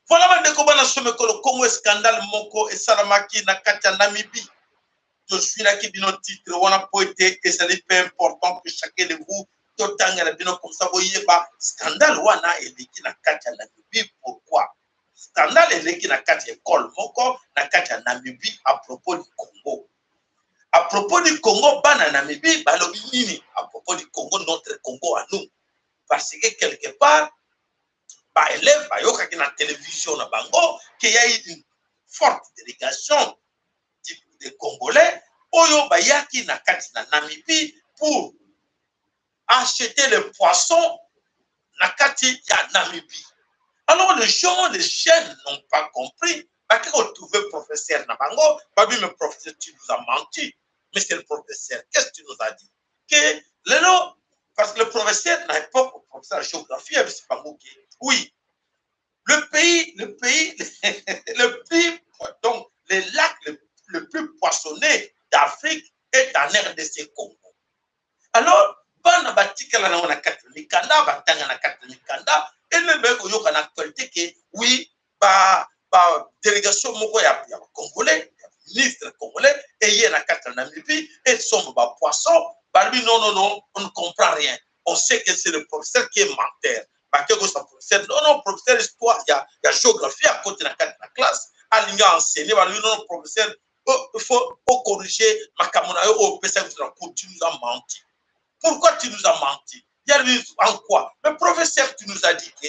Voilà bande ko bana some ko Congo scandale moko esalamaki na kati ya Namibie. Je suis là qui bino titre wana po ete ezali peu important que chacun de vous totanga na bino comme ça voyez ba scandale wana eleki na kati ya Namibie. Pourquoi? Scandale eleki na kati ya école moko na kati ya Namibie à propos du Congo. À propos du Congo, bana Namibie, balobini, à propos du Congo, notre Congo à nous. Parce que quelque part, par élève, il y a une télévision à Bango, qu'il y a une forte délégation des Congolais, oyo bayaki na kati na Namibie pour acheter le poisson na kati ya Namibie. Alors les gens, les jeunes n'ont pas compris. Parce qu'on trouvait professeur na Bango, babi me professeur, tu nous as menti. Monsieur le professeur, qu'est-ce que tu nous as dit? Que parce que le professeur, à l'époque, le professeur de géographie, c'est pas OK. Oui, le pays, donc le lac le plus poissonné d'Afrique est en RDC Congo. Alors, bana batika la na Mikanda, batanga na Mikanda, et le mec au yoka na actualité que oui, délégation moko ya Congolais, ministre congolais, et il y a un Namibie, et son poisson, non, on ne comprend rien. On sait que c'est le professeur qui est menteur. Non, professeur histoire, il y a géographie à côté de la classe, à l'ingé enseigné, non, professeur, il faut corriger ma camarade au PC, tu nous as menti. Pourquoi tu nous as menti? Il y a en quoi? Le professeur, tu nous as dit que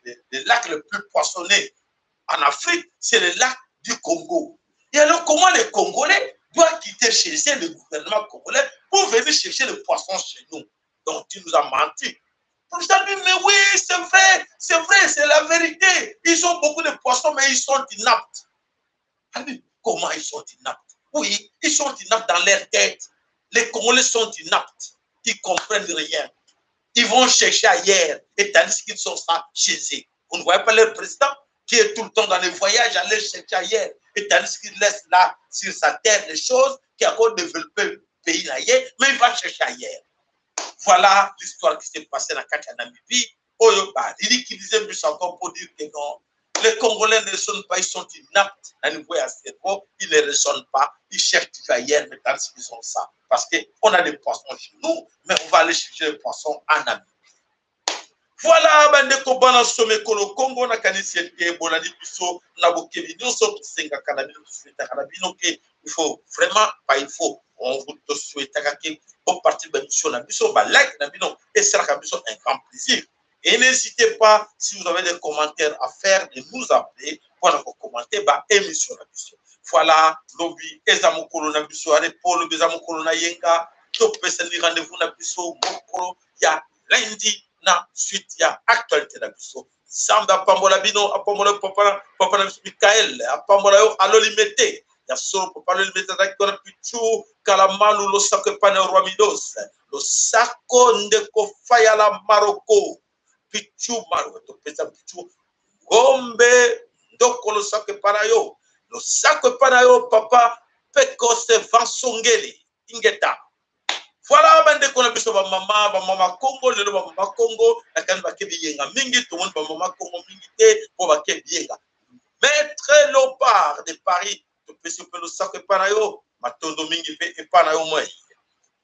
le lac le plus poissonné en Afrique, c'est le lac du Congo. Et alors, comment les Congolais doivent quitter chez eux le gouvernement congolais pour venir chercher le poisson chez nous? Donc, tu nous as menti. Professeur dit, mais oui, c'est vrai, c'est la vérité. Ils ont beaucoup de poissons, mais ils sont inaptes. Comment ils sont inaptes? Oui, ils sont inaptes dans leur tête. Les Congolais sont inaptes. Ils ne comprennent rien. Ils vont chercher ailleurs, et tandis qu'ils sont ça chez eux. Vous ne voyez pas leur président? qui est tout le temps dans les voyages, aller chercher ailleurs, et tandis qu'il laisse là, sur sa terre, des choses qui a encore développé le pays ailleurs, mais il va chercher ailleurs. Voilà l'histoire qui s'est passée dans Namibie. Oyoba, il utilisait plus encore pour dire que non, les Congolais ne sont pas, ils sont inaptes à niveau cerveau, ils ne raisonnent pas, ils cherchent ailleurs, mais tant qu'ils ont ça. Parce qu'on a des poissons chez nous, mais on va aller chercher les poissons en Namibie. Voilà, bande ko bana somme kolo Congo na kanisi ke bolani biso na bokebi nyonso to senga kanabino to souhaita kanabino ke il faut vraiment pas il faut on vous to souhaita ke au partir de mission na biso ba like na bino et sera ka biso un grand plaisir. Et n'hésitez pas si vous avez des commentaires à faire de nous appeler pour nous commenter ba émission na biso. Voilà, lobby ezamukolo na biso ale polo bezamukolo na yenga to pesa ni rendez-vous na biso mokolo ya lundi na suite ya actualité na biso samba pambola bino apambola papa na Mikael apambola yo alolimete ya solo papa alolimete dakona pichu kalamalu lo sako pane roi midos lo sako ndeko faya la Maroko pichu maru to pesa pichu gombe ndoko lo sako para yo lo sako para yo papa peko se vansongeli ingeta. Voilà, bande qu'on a besoin de maman Congo, le maman Congo, la canne va kébienga mingi, tout le monde va maman Congo mingité, pour va kébienga. Maître Lopard de Paris, tu peux se faire le sac panayo, matondo mingi et panayo moi.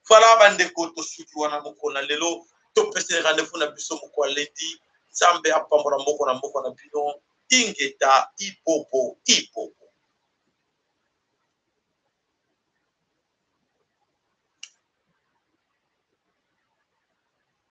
Voilà, bande qu'on te suit, wana moko na lelo, tu peux se rendez-vous na biso moko lendi, zambe apambola moko na bino, ingeta ipopo ipo.